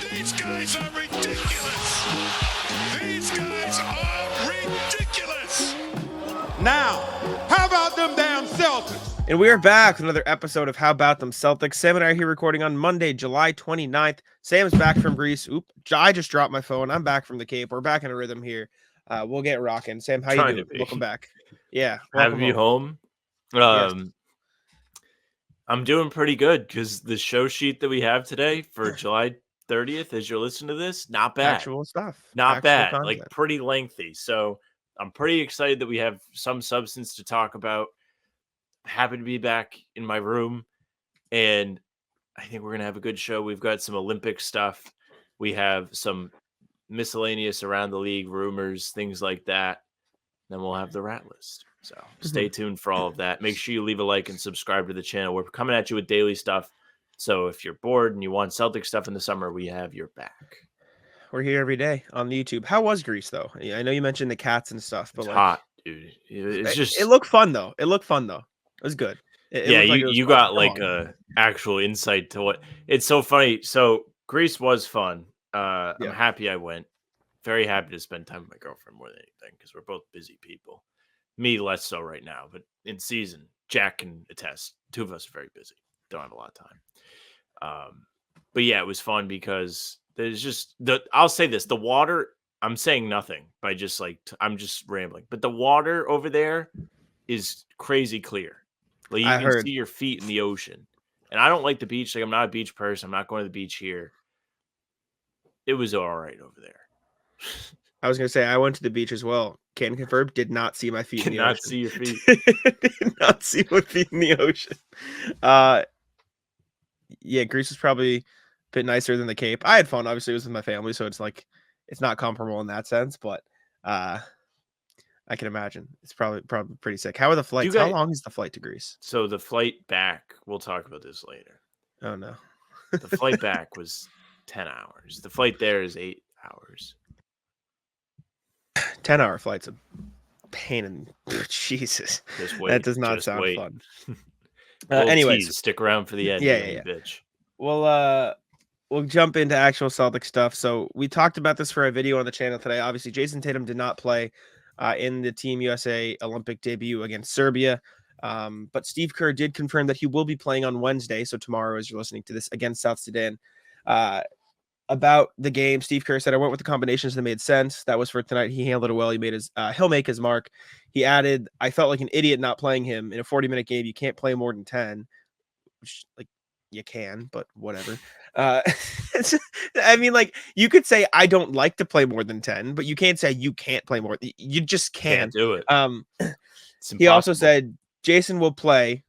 These guys are ridiculous. These guys are ridiculous. Now, how about them damn Celtics? And we are back with another episode of How About Them Celtics. Sam and I are here recording on Monday, July 29th. Sam's back from Greece. Oop, I just dropped my phone. I'm back from the Cape. We're back in a rhythm here. We'll get rocking. Sam, how you doing? Welcome back. Yeah. Have you home? Yes. I'm doing pretty good because the show sheet that we have today for July 30th, as you're listening to this, not bad. Actual stuff. Not Actual bad. content. Like pretty lengthy. So I'm pretty excited that we have some substance to talk about. Happy to be back in my room, and I think we're going to have a good show. We've got some Olympic stuff. We have some miscellaneous around the league rumors, things like that. Then we'll have the rat list. So stay tuned for all of that. Make sure you leave a like and subscribe to the channel. We're coming at you with daily stuff. So if you're bored and you want Celtic stuff in the summer, we have your back. We're here every day on YouTube. How was Greece, though? I know you mentioned the cats and stuff, but It's like, hot, dude. It's just it looked fun, though. It looked fun, though. It was good. It yeah, looked like it was you fun. got Come like on. a actual insight to what it's so funny. So Greece was fun. Yeah. I'm happy I went. Very happy to spend time with my girlfriend more than anything because we're both busy people. Me less so right now, but in season, Jack can attest. Two of us are very busy. Don't have a lot of time. But yeah, it was fun because there's just I'll say this: the water. I'm saying nothing by just like I'm just rambling, but the water over there is crazy clear. Like you I can heard. see your feet in the ocean. And I don't like the beach. Like I'm not a beach person. I'm not going to the beach here. It was all right over there. I was gonna say I went to the beach as well. Can confirm, did not see my feet in the Cannot ocean. see your feet. Did not see my feet in the ocean. Yeah, Greece was probably a bit nicer than the Cape. I had fun. Obviously, it was with my family, so it's like it's not comparable in that sense. But I can imagine it's probably pretty sick. How are the flights? How long is the flight to Greece? So the flight back, we'll talk about this later. Oh no, the flight back was 10 hours. The flight there is 8 hours. 10-hour flight's a pain in Jesus. Just wait. That does not sound wait. fun. Anyways, stick around for the end. Yeah. Bitch. We'll jump into actual Celtic stuff. So we talked about this for a video on the channel today. Obviously, Jayson Tatum did not play in the Team USA Olympic debut against Serbia. But Steve Kerr did confirm that he will be playing on Wednesday. So tomorrow, as you're listening to this, against South Sudan. About the game, Steve Kerr said, I went with the combinations that made sense. That was for tonight. He handled it well. He made his, he'll make his mark. He added, I felt like an idiot not playing him in a 40-minute game. You can't play more than 10, which like you can, but whatever. I mean, like you could say, I don't like to play more than 10, but you can't say you can't play more. You just can't do it. He also said, Jayson will play.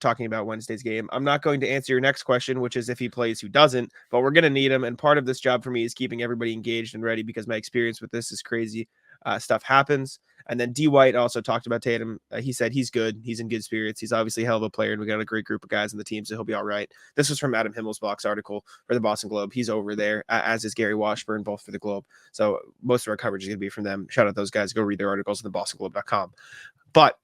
Talking about Wednesday's game. I'm not going to answer your next question, which is if he plays, who doesn't, but we're going to need him. And part of this job for me is keeping everybody engaged and ready because my experience with this is crazy. Stuff happens. And then D. White also talked about Tatum. He said he's good. He's in good spirits. He's obviously a hell of a player, and we got a great group of guys on the team, so he'll be all right. This was from Adam Himmelsbach's article for the Boston Globe. He's over there, as is Gary Washburn, both for the Globe. So most of our coverage is going to be from them. Shout out those guys. Go read their articles on the bostonglobe.com. But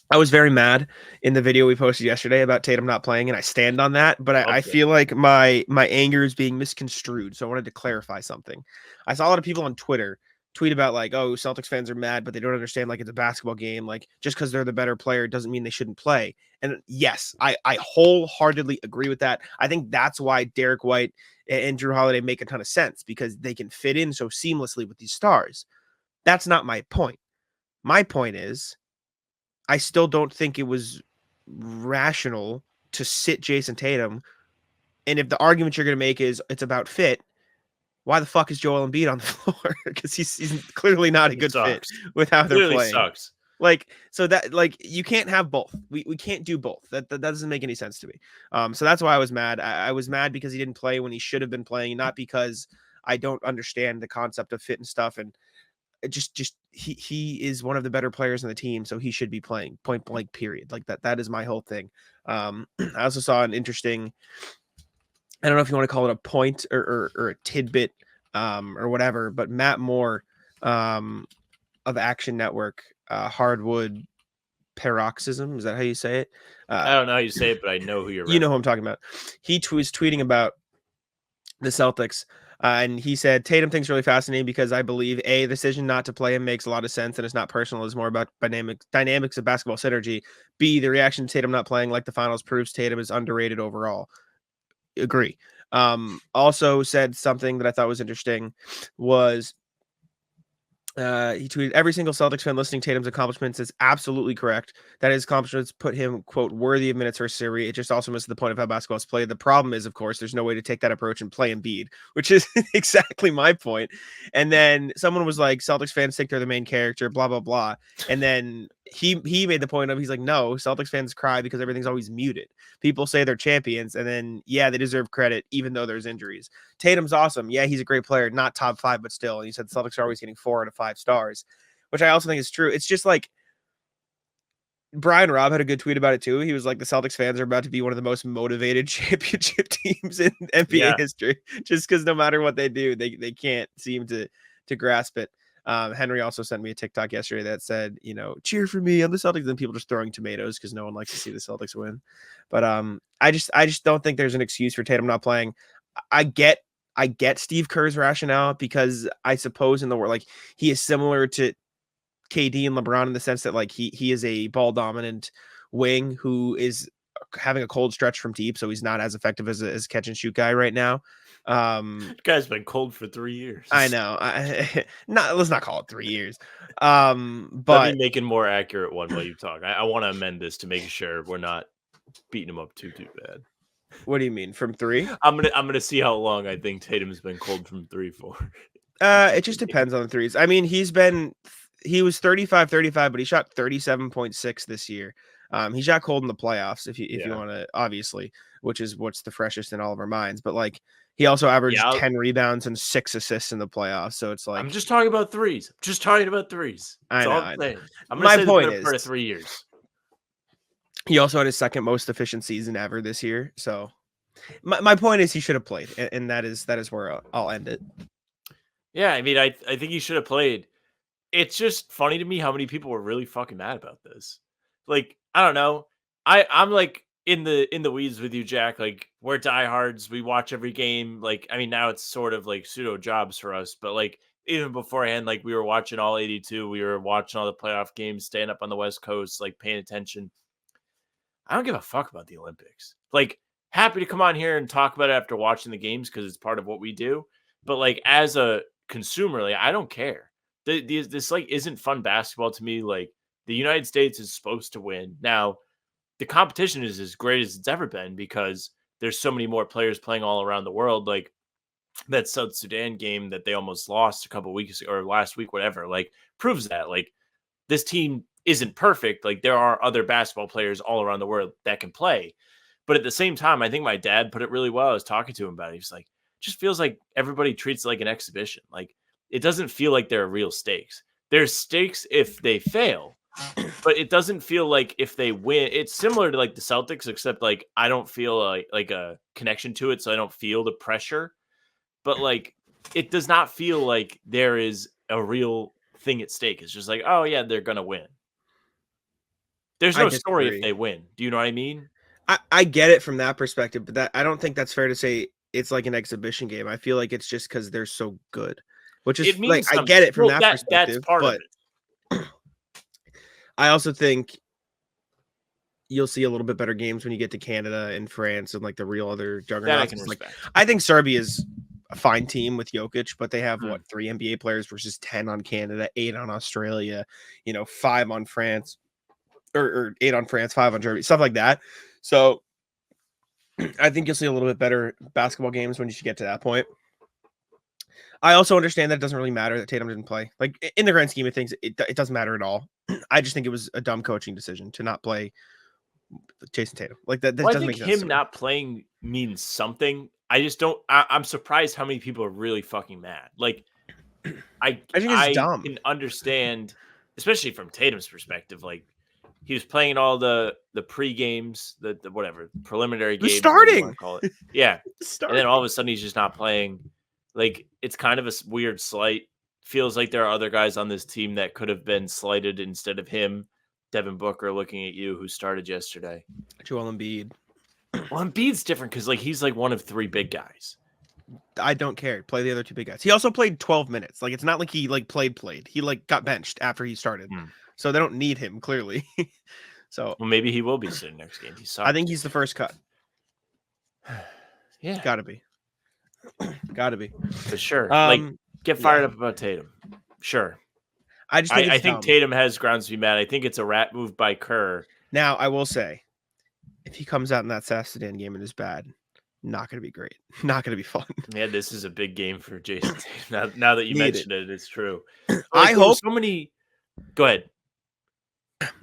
I was very mad in the video we posted yesterday about Tatum not playing, and I stand on that. But I feel like my anger is being misconstrued, so I wanted to clarify something. I saw a lot of people on Twitter tweet about like, oh, Celtics fans are mad, but they don't understand like it's a basketball game. Like just because they're the better player doesn't mean they shouldn't play. And yes, I wholeheartedly agree with that. I think that's why Derrick White and Jrue Holiday make a ton of sense because they can fit in so seamlessly with these stars. That's not my point. My point is, I still don't think it was rational to sit Jayson Tatum. And if the argument you're going to make is it's about fit, why the fuck is Joel Embiid on the floor? Because he's clearly not a good fit with how they're playing. Sucks. Like, so that, like, you can't have both. We can't do both. That doesn't make any sense to me. So that's why I was mad. I was mad because he didn't play when he should have been playing, not because I don't understand the concept of fit and stuff. And he is one of the better players in the team, so he should be playing, point blank, period. Like that is my whole thing. I also saw an interesting, I don't know if you want to call it a point or a tidbit or whatever, but Matt Moore of Action Network, Hardwood Paroxysm, is that how you say it? I don't know how you say it, but I know who you're you know who I'm talking about. He was tweeting about the Celtics. And he said Tatum thing's really fascinating because I believe the decision not to play him makes a lot of sense and it's not personal. It's more about dynamics of basketball synergy. B, the reaction to Tatum not playing like the finals proves Tatum is underrated overall. Agree. Also said something that I thought was interesting was he tweeted, every single Celtics fan listening to Tatum's accomplishments is absolutely correct. That his accomplishments put him, quote, worthy of minutes versus Serbia. It just also misses the point of how basketball is played. The problem is, of course, there's no way to take that approach and play Embiid, which is exactly my point. And then someone was like, Celtics fans think they're the main character, blah, blah, blah. And then he made the point of, he's like, no, Celtics fans cry because everything's always muted. People say they're champions, and then, yeah, they deserve credit, even though there's injuries. Tatum's awesome. Yeah, he's a great player, not top 5, but still. And he said Celtics are always getting 4 out of 5 stars, which I also think is true. It's just like Brian Robb had a good tweet about it too. He was like, the Celtics fans are about to be one of the most motivated championship teams in NBA history, just because no matter what they do, they can't seem to grasp it. Henry also sent me a TikTok yesterday that said, cheer for me on the Celtics. Then people just throwing tomatoes because no one likes to see the Celtics win. But I just don't think there's an excuse for Tatum not playing. I get Steve Kerr's rationale because I suppose in the world, like, he is similar to KD and LeBron in the sense that like he is a ball dominant wing who is having a cold stretch from deep, so he's not as effective as a catch and shoot guy right now. That guy's been cold for 3 years. I know. Let's not call it 3 years. Let But me make a more accurate one while you talk. I want to amend this to make sure we're not beating him up too bad. What do you mean from 3? I'm gonna see how long I think Tatum's been cold from 3 for. It just depends on the threes. I mean, he was 35, but he shot 37.6 this year. He shot cold in the playoffs if you want to, obviously, which is what's the freshest in all of our minds. But like, he also averaged 10 rebounds and 6 assists in the playoffs. So it's like, I'm just talking about threes. I know. I'm saying. I'm My point is, part of 3 years. He also had his second most efficient season ever this year. So my point is he should have played, and that is where I'll end it. Yeah, I mean, I think he should have played. It's just funny to me how many people were really fucking mad about this. Like, I don't know. I'm like in the weeds with you, Jack. Like, we're diehards. We watch every game. Like, I mean, now it's sort of like pseudo jobs for us, but like even beforehand, like we were watching all 82. We were watching all the playoff games, staying up on the West Coast, like paying attention. I don't give a fuck about the Olympics. Like, happy to come on here and talk about it after watching the games because it's part of what we do. But like, as a consumer, like, I don't care. This like isn't fun basketball to me. Like, the United States is supposed to win. Now, the competition is as great as it's ever been because there's so many more players playing all around the world. Like, that South Sudan game that they almost lost a couple weeks or last week, whatever, like, proves that like this team isn't perfect. Like, there are other basketball players all around the world that can play. But at the same time, I think my dad put it really well. I was talking to him about it. He's like, it just feels like everybody treats it like an exhibition. Like, it doesn't feel like there are real stakes. There's stakes if they fail, but it doesn't feel like if they win. It's similar to like the Celtics, except like I don't feel like a connection to it, so I don't feel the pressure. But like, it does not feel like there is a real thing at stake. It's just like, oh yeah, they're gonna win. There's no story if they win. Do you know what I mean? I get it from that perspective, but that I don't think that's fair to say it's like an exhibition game. I feel like it's just because they're so good, which is like, I get it from that perspective. That's part of it. I also think you'll see a little bit better games when you get to Canada and France and like the real other juggernauts. I think Serbia is a fine team with Jokic, but they have 3 NBA players versus 10 on Canada, 8 on Australia, 5 on France, or 8 on France, 5 on Germany, stuff like that. So I think you'll see a little bit better basketball games when you get to that point. I also understand that it doesn't really matter that Tatum didn't play. Like, in the grand scheme of things, it doesn't matter at all. I just think it was a dumb coaching decision to not play Jayson Tatum. Like, that doesn't make sense. Him not playing means something. I just don't. I'm surprised how many people are really fucking mad. Like, I think it's dumb. Can understand, especially from Tatum's perspective. Like, he was playing in all the pre-games, the whatever preliminary games. Starting, call it. Yeah. And then all of a sudden he's just not playing. Like, it's kind of a weird slight. Feels like there are other guys on this team that could have been slighted instead of him. Devin Booker, looking at you, who started yesterday. Joel Embiid. Well, Embiid's different because like he's like one of 3 big guys. I don't care. Play the other two big guys. He also played 12 minutes. Like, it's not like he like played. He like got benched after he started. So they don't need him clearly. So Well, maybe he will be sitting next game. He sucks. I think he's the first cut. Yeah. Gotta be. Gotta be. For sure. Like, get fired up about Tatum. Sure. I just think I think Tatum has grounds to be mad. I think it's a rat move by Kerr. Now, I will say, if he comes out in that Sudan game and is bad, not going to be great. Not going to be fun. Yeah, this is a big game for Jayson Tatum. Now that you mentioned it, it's true. I hope so many. Go ahead.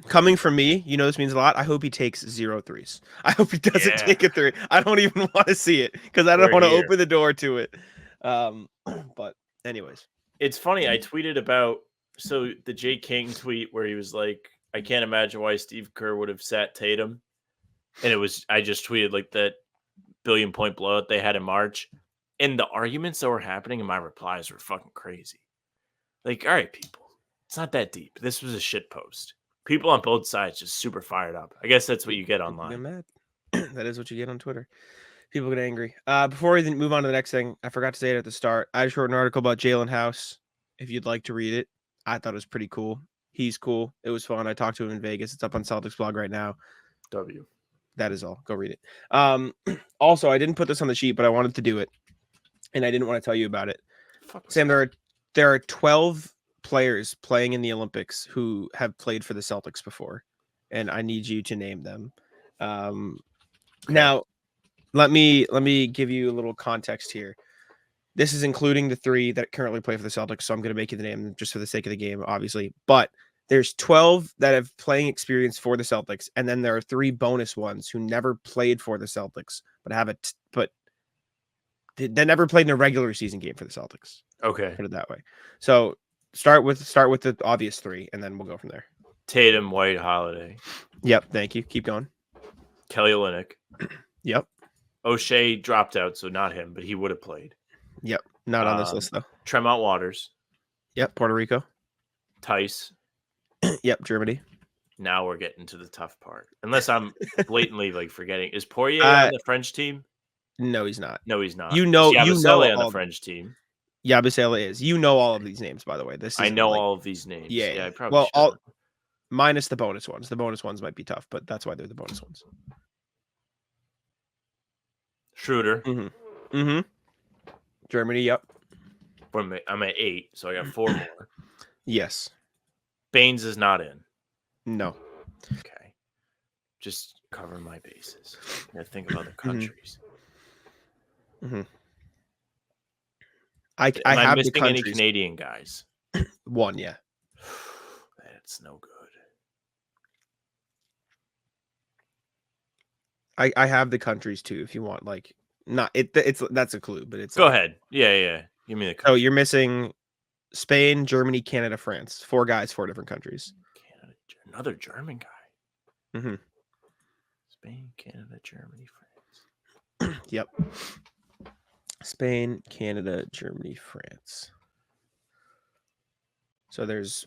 Coming from me, this means a lot. I hope he takes 0 threes. I hope he doesn't take a three. I don't even want to see it because I don't want to open the door to it. But anyways, it's funny. I tweeted about the Jay King tweet where he was like, "I can't imagine why Steve Kerr would have sat Tatum," and I just tweeted like that billion-point blowout they had in March, and the arguments that were happening in my replies were fucking crazy. Like, all right, people, it's not that deep. This was a shit post. People on both sides just super fired up. I guess that's what you get online. Get mad. That is what you get on Twitter. People get angry. Before we move on to the next thing, I forgot to say it at the start. I just wrote an article about Jalen House. If you'd like to read it, I thought it was pretty cool. He's cool. It was fun. I talked to him in Vegas. It's up on Celtics blog right now. That is all. Go read it. Also, I didn't put this on the sheet, but I wanted to do it, and I didn't want to tell you about it. Sam, there are 12 players playing in the Olympics who have played for the Celtics before, and I need you to name them. Now, let me give you a little context here. This is including the 3 that currently play for the Celtics, so I'm going to make you the name just for the sake of the game, obviously. But there's 12 that have playing experience for the Celtics, and then there are 3 bonus ones who never played for the Celtics, but they never played in a regular season game for the Celtics. Okay, put it that way. So start with the obvious 3, and then we'll go from there. Tatum, White, Holiday. Yep, thank you. Keep going. Kelly Olynyk. Yep. O'Shea dropped out, so not him, but he would have played. Yep, not on this list though. Tremont Waters. Yep, Puerto Rico. Tice. Yep, Germany. Now we're getting to the tough part. Unless I'm blatantly like forgetting. Is Poirier on the French team? No, he's not. No, he's not. You know on the French team. Yabusele is. You know all of these names, by the way. I know all of these names. Yeah, I probably should. Minus the bonus ones. The bonus ones might be tough, but that's why they're the bonus ones. Schroeder. Mm-hmm. Germany, yep. I'm at 8, so I got 4 more. Yes. Baines is not in. No. Okay. Just cover my bases. I gotta think of other countries. Mm-hmm. I Am have missing the countries. Any Canadian guys? 1, yeah. That's no good. I have the countries too, if you want. Like, not it's that's a clue, but it's go ahead. Yeah. Give me the country. So you're missing Spain, Germany, Canada, France. 4 guys, 4 different countries. Canada, another German guy. Mm-hmm. Spain, Canada, Germany, France. Yep. Spain, Canada, Germany, France. So there's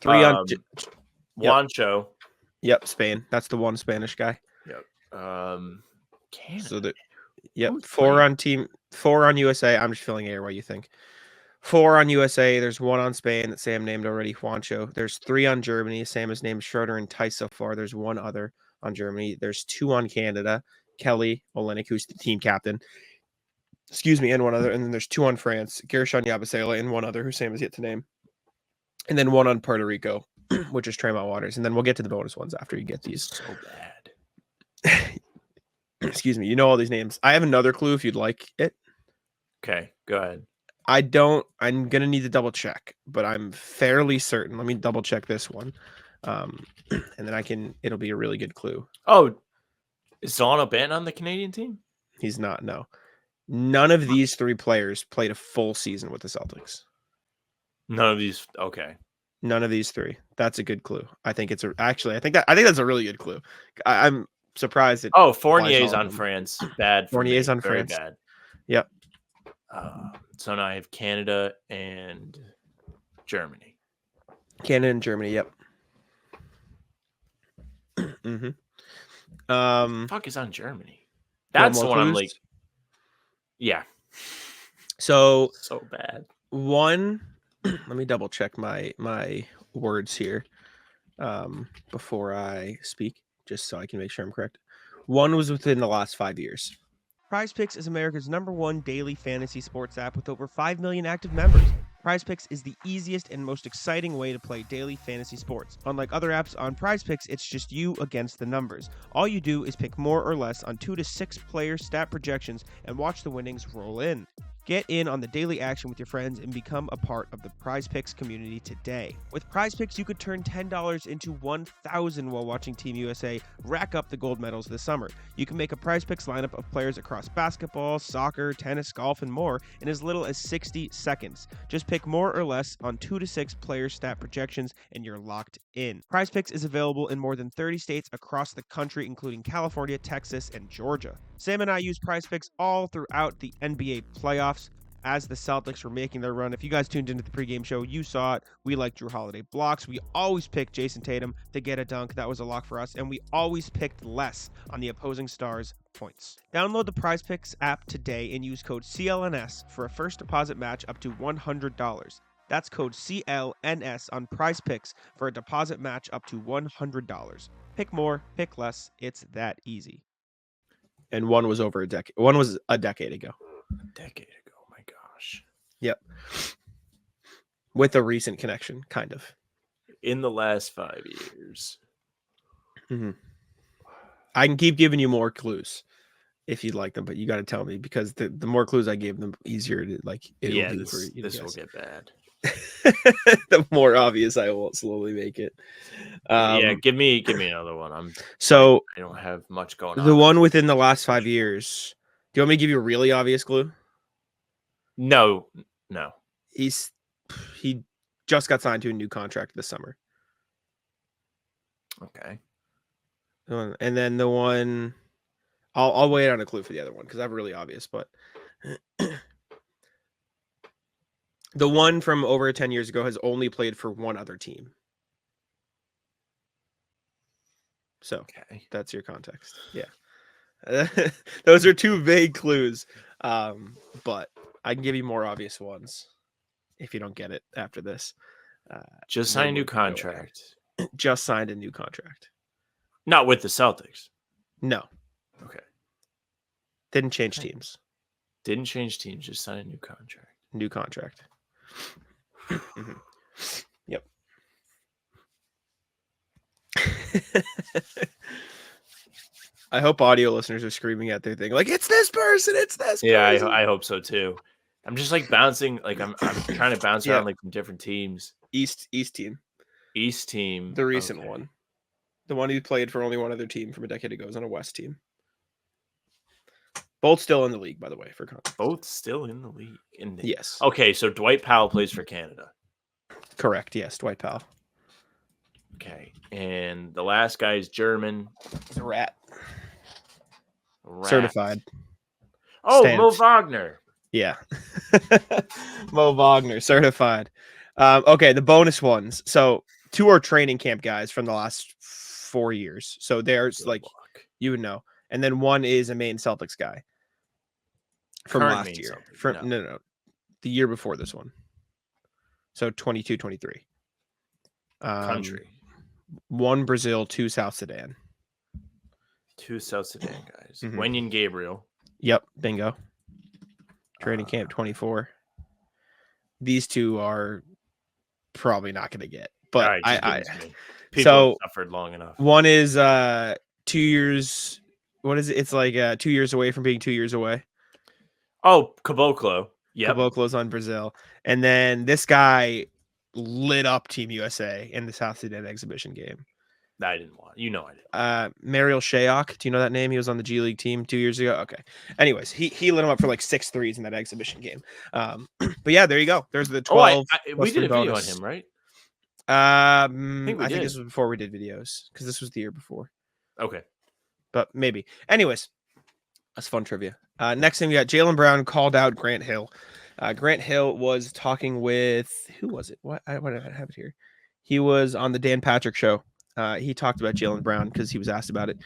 3 on Juancho. Yep, Spain. That's the one Spanish guy. Yep. Canada. So yep, 4 on USA. I'm just filling air while you think. 4 on USA. There's 1 on Spain that Sam named already, Juancho. There's 3 on Germany. Sam has named Schroeder and Tice so far. There's 1 other on Germany. There's 2 on Canada. Kelly Olynyk, who's the team captain. Excuse me, and 1 other. And then there's 2 on France. Gershon Yabusele and 1 other who Sam has yet to name. And then 1 on Puerto Rico, which is Tremont Waters. And then we'll get to the bonus ones after you get these. So bad. Excuse me. You know all these names. I have another clue if you'd like it. Okay, go ahead. I'm going to need to double check, but I'm fairly certain. Let me double check this one. And then it'll be a really good clue. Oh, is Delano Banton on the Canadian team? He's not, no. None of these 3 players played a full season with the Celtics. None of these. Okay. None of these 3. That's a good clue. I think that's a really good clue. I'm surprised. Fournier's on France. Bad. Fournier's on Very France. Bad. Yep. So now I have Canada and Germany. Canada and Germany. Yep. Mm-hmm. Fuck is on Germany? That's the one I'm like. Yeah. So So bad. one, let me double check my words here before I speak, just so I can make sure I'm correct. One was within the last 5 years. PrizePicks is America's #1 daily fantasy sports app with over 5 million active members. PrizePicks is the easiest and most exciting way to play daily fantasy sports. Unlike other apps on PrizePicks, it's just you against the numbers. All you do is pick more or less on 2 to 6 player stat projections and watch the winnings roll in. Get in on the daily action with your friends and become a part of the PrizePicks community today. With PrizePicks, you could turn $10 into $1,000 while watching Team USA rack up the gold medals this summer. You can make a PrizePicks lineup of players across basketball, soccer, tennis, golf, and more in as little as 60 seconds. Just pick more or less on 2 to 6 player stat projections and you're locked in. PrizePicks is available in more than 30 states across the country, including California, Texas, and Georgia. Sam and I use PrizePicks all throughout the NBA playoffs as the Celtics were making their run. If you guys tuned into the pregame show, you saw it. We like Jrue Holiday blocks. We always pick Jayson Tatum to get a dunk. That was a lock for us. And we always picked less on the opposing stars' points. Download the PrizePicks app today and use code CLNS for a first deposit match up to $100. That's code CLNS on PrizePicks for a deposit match up to $100. Pick more, pick less. It's that easy. And one was over a decade. One was a decade ago. A decade ago. My gosh. Yep. With a recent connection, kind of. In the last 5 years. Mm-hmm. I can keep giving you more clues if you'd like them, but you got to tell me because the more clues I give, the easier to like. This will get bad. The more obvious I will slowly make it. Give me another one. I don't have much going on. The one within the last 5 years. Do you want me to give you a really obvious clue? No. He just got signed to a new contract this summer. Okay. And then the one, I'll wait on a clue for the other one because I'm really obvious, but the one from over 10 years ago has only played for one other team. So That's your context. Yeah. Those are two vague clues. But I can give you more obvious ones if you don't get it after this. Just signed a new contract. Just signed a new contract. Not with the Celtics. No. Okay. Didn't change teams. Didn't change teams. Just signed a new contract. New contract. Mm-hmm. Yep. I hope audio listeners are screaming at their thing like it's this person. Yeah, I hope so too. I'm just like bouncing, like I'm trying to bounce around like from different teams. East team. East team. The recent one. The one who played for only one other team from a decade ago is on a West team. Both still in the league, by the way, for context. Both still in the league. Yes. Okay, so Dwight Powell plays for Canada. Correct. Yes, Dwight Powell. Okay, and the last guy is German. He's a rat. Certified. Oh, Stamped. Mo Wagner. Yeah. Mo Wagner, certified. Okay, the bonus ones. So 2 are training camp guys from the last 4 years. So there's you would know. And then 1 is a main Celtics guy from Current last year. Celtics, No. The year before this one. So 22-23. Country. 1 Brazil, 2 South Sudan. 2 South Sudan guys. Mm-hmm. Wenyan Gabriel. Yep, bingo. Training camp 24. These 2 are probably not going to get, but People suffered long enough. 1 is 2 years. What is it? It's like 2 years away from being 2 years away. Oh, Caboclo. Yeah, Caboclo's on Brazil, and then this guy lit up Team USA in the South Sudan exhibition game. I didn't want. I did. Mariel Shayok. Do you know that name? He was on the G League team 2 years ago. Okay. Anyways, he lit him up for like 6 threes in that exhibition game. But yeah, there you go. There's the 12. We did a video on him, right? I think this was before we did videos because this was the year before. Okay. But maybe. Anyways, that's fun trivia. Next thing we got Jaylen Brown called out Grant Hill. Grant Hill was talking with who was it? What did I have it here? He was on the Dan Patrick show. He talked about Jaylen Brown because he was asked about it.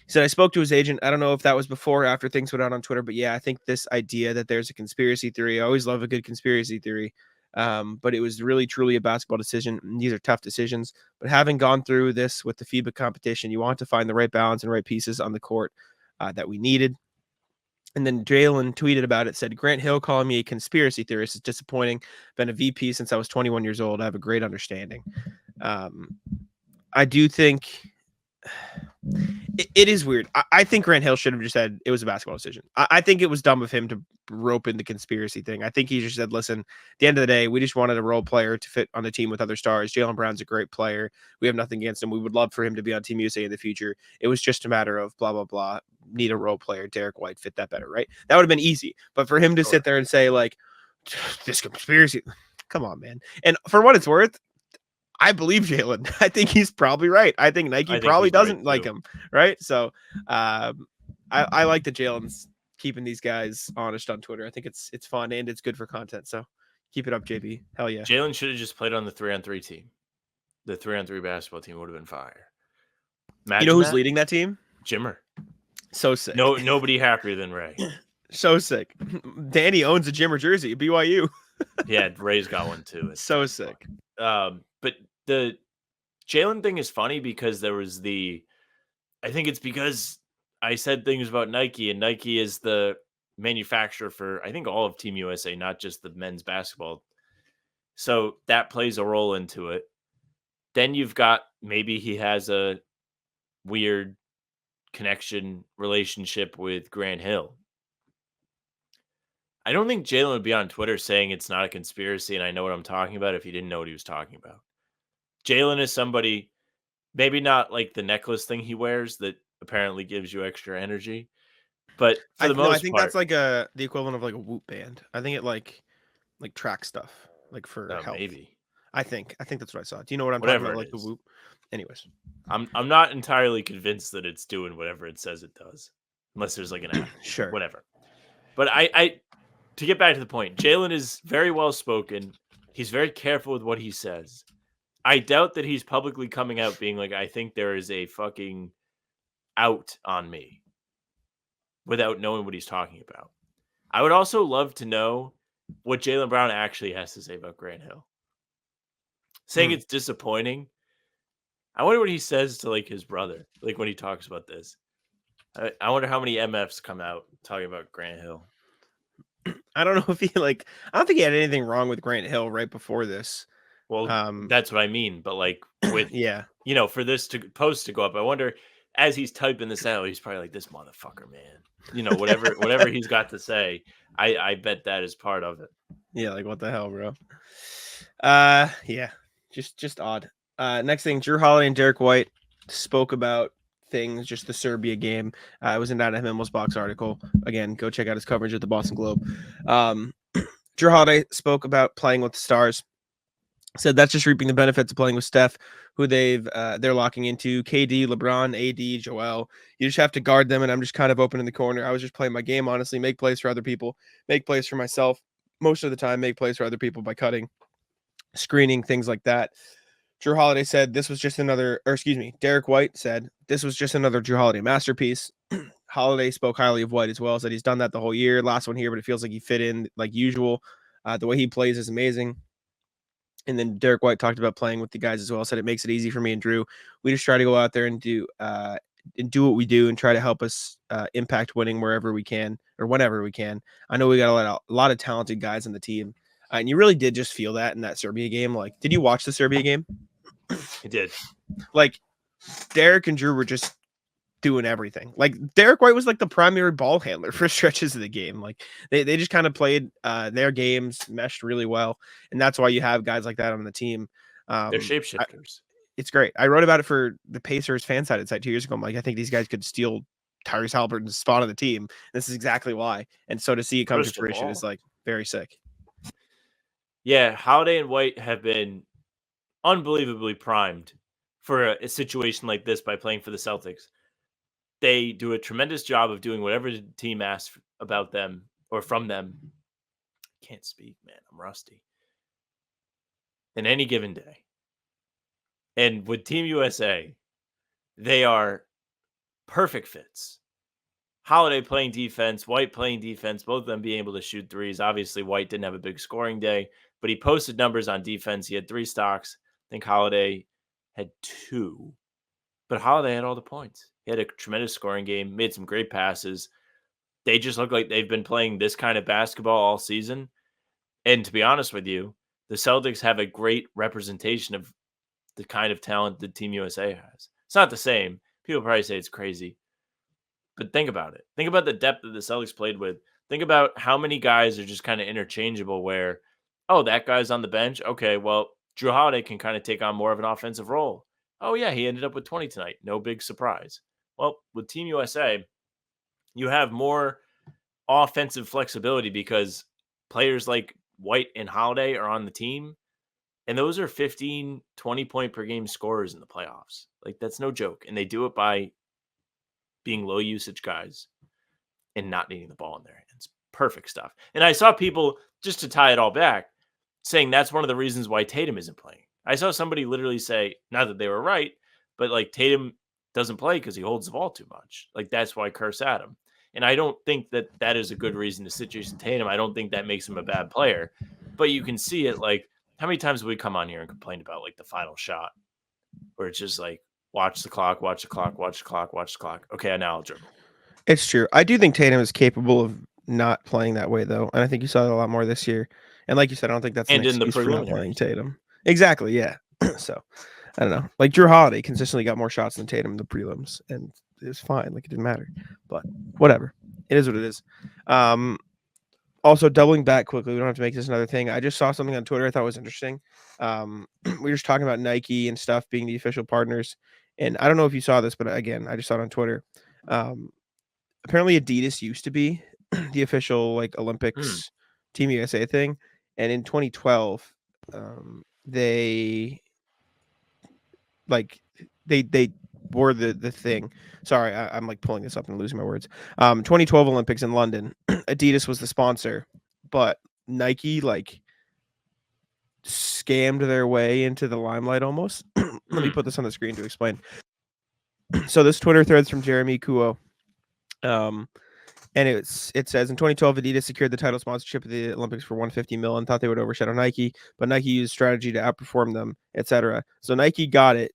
He said, I spoke to his agent. I don't know if that was before or after things went out on Twitter, but yeah, I think this idea that there's a conspiracy theory. I always love a good conspiracy theory. But it was really, truly a basketball decision. And these are tough decisions. But having gone through this with the FIBA competition, you want to find the right balance and right pieces on the court that we needed. And then Jaylen tweeted about it, said, Grant Hill calling me a conspiracy theorist is disappointing. Been a VP since I was 21 years old. I have a great understanding. I do think it is weird. I think Grant Hill should have just said it was a basketball decision. I think it was dumb of him to rope in the conspiracy thing. I think he just said, listen, at the end of the day, we just wanted a role player to fit on the team with other stars. Jaylen Brown's a great player. We have nothing against him. We would love for him to be on Team USA in the future. It was just a matter of blah, blah, blah. Need a role player. Derrick White fit that better, right? That would have been easy. But for him to sit there and say, like, this conspiracy, come on, man. And for what it's worth, I believe Jaylen. I think he's probably right. I think Nike probably doesn't like him, right? So I like that Jaylen's keeping these guys honest on Twitter. I think it's fun and it's good for content. So keep it up, JP. Hell yeah. Jaylen should have just played on the 3-on-3 team. The 3-on-3 basketball team would have been fire. Imagine who's leading that team? Jimmer. So sick. Nobody happier than Ray. So sick. Danny owns a Jimmer jersey at BYU. Yeah, Ray's got one too. It's so sick. But the Jaylen thing is funny because I think it's because I said things about Nike, and Nike is the manufacturer for, I think, all of Team USA, not just the men's basketball. So that plays a role into it. Then you've got, maybe he has a weird relationship with Grant Hill. I don't think Jaylen would be on Twitter saying it's not a conspiracy and I know what I'm talking about if he didn't know what he was talking about. Jaylen is somebody, maybe not like the necklace thing he wears that apparently gives you extra energy, but for the most part, I think that's like the equivalent of like a Whoop band. I think it like track stuff, like for health. Maybe. I think that's what I saw. Do you know what I'm Whatever talking about? Like is. the Whoop. Anyways, I'm not entirely convinced that it's doing whatever it says it does, unless there's like an app. Sure, whatever. But I to get back to the point, Jaylen is very well spoken. He's very careful with what he says. I doubt that he's publicly coming out being like, I think there is a fucking out on me, without knowing what he's talking about. I would also love to know what Jaylen Brown actually has to say about Grant Hill. Saying it's disappointing. I wonder what he says to like his brother, like when he talks about this. I wonder how many MFs come out talking about Grant Hill. I don't know if I don't think he had anything wrong with Grant Hill right before this. Well, that's what I mean. But like with, for this post to go up, I wonder, as he's typing this out, he's probably like, this motherfucker, man. Whatever he's got to say, I bet that is part of it. Yeah, like what the hell, bro? Yeah, just odd. Next thing, Jrue Holiday and Derrick White spoke about things, just the Serbia game. It was in that MMO's Box article. Again, go check out his coverage at the Boston Globe. Jrue Holiday spoke about playing with the stars. Said that's just reaping the benefits of playing with Steph, who they're locking into. KD, LeBron, AD, Joel. You just have to guard them, and I'm just kind of open in the corner. I was just playing my game, honestly. Make plays for other people. Make plays for myself. Most of the time, make plays for other people by cutting, screening, things like that. Jrue Holiday said Derrick White said this was just another Jrue Holiday masterpiece. Holiday spoke highly of White as well, said he's done that the whole year. Last one here, but it feels like he fit in like usual. The way he plays is amazing. And then Derrick White talked about playing with the guys as well, said it makes it easy for me and Jrue. We just try to go out there and do what we do and try to help us impact winning wherever we can or whenever we can. I know we got a lot of talented guys on the team. And you really did just feel that in that Serbia game. Like, did you watch the Serbia game? I did. Like, Derrick and Jrue were just doing everything. Like, Derrick White was like the primary ball handler for stretches of the game. Like, they just kind of played their games, meshed really well. And that's why you have guys like that on the team. They're shapeshifters. It's great. I wrote about it for the Pacers fan-sided site 2 years ago. I'm like, I think these guys could steal Tyrese Halliburton's spot on the team. This is exactly why. And so to see it come to fruition is like very sick. Yeah, Holiday and White have been unbelievably primed for a situation like this by playing for the Celtics. They do a tremendous job of doing whatever the team asks about them or from them. Can't speak, man. I'm rusty. In any given day. And with Team USA, they are perfect fits. Holiday playing defense, White playing defense, both of them being able to shoot threes. Obviously, White didn't have a big scoring day, but he posted numbers on defense. He had 3 stocks. I think Holiday had 2, but Holiday had all the points. He had a tremendous scoring game, made some great passes. They just look like they've been playing this kind of basketball all season. And to be honest with you, the Celtics have a great representation of the kind of talent that Team USA has. It's not the same. People probably say it's crazy. But think about it. Think about the depth that the Celtics played with. Think about how many guys are just kind of interchangeable where, oh, that guy's on the bench. Okay, well, Jrue Holiday can kind of take on more of an offensive role. Oh, yeah, he ended up with 20 tonight. No big surprise. Well, with Team USA, you have more offensive flexibility because players like White and Holiday are on the team. And those are 15, 20 point per game scorers in the playoffs. Like, that's no joke. And they do it by being low usage guys and not needing the ball in their hands. Perfect stuff. And I saw people, just to tie it all back, saying that's one of the reasons why Tatum isn't playing. I saw somebody literally say, not that they were right, but like Tatum doesn't play because he holds the ball too much. Like that's why Kerr sat him. And I don't think that that is a good reason to sit Jayson Tatum. I don't think that makes him a bad player. But you can see it like, how many times have we come on here and complained about like the final shot where it's just like, watch the clock, watch the clock, watch the clock, watch the clock. Okay, now I'll dribble. It's true. I do think Tatum is capable of not playing that way, though, and I think you saw it a lot more this year. And like you said, I don't think that's an And in the excuse for not playing preliminaries. Tatum. Exactly, yeah. So I don't know. Like Jrue Holiday consistently got more shots than Tatum in the prelims, and it was fine. Like it didn't matter. But whatever. It is what it is. Also, doubling back quickly, we don't have to make this another thing. I just saw something on Twitter I thought was interesting. We were just talking about Nike and stuff being the official partners, and I don't know if you saw this, but again, I just saw it on Twitter. Apparently, Adidas used to be the official like Olympics Team USA thing, and in 2012, they they were the thing. Sorry, I'm like pulling this up and losing my words. 2012 Olympics in London, Adidas was the sponsor, but Nike like scammed their way into the limelight almost. Let me put this on the screen to explain. So this Twitter thread's from Jeremy Kuo. And it says in 2012, Adidas secured the title sponsorship of the Olympics for $150 million and thought they would overshadow Nike, but Nike used strategy to outperform them, etc. So Nike got it,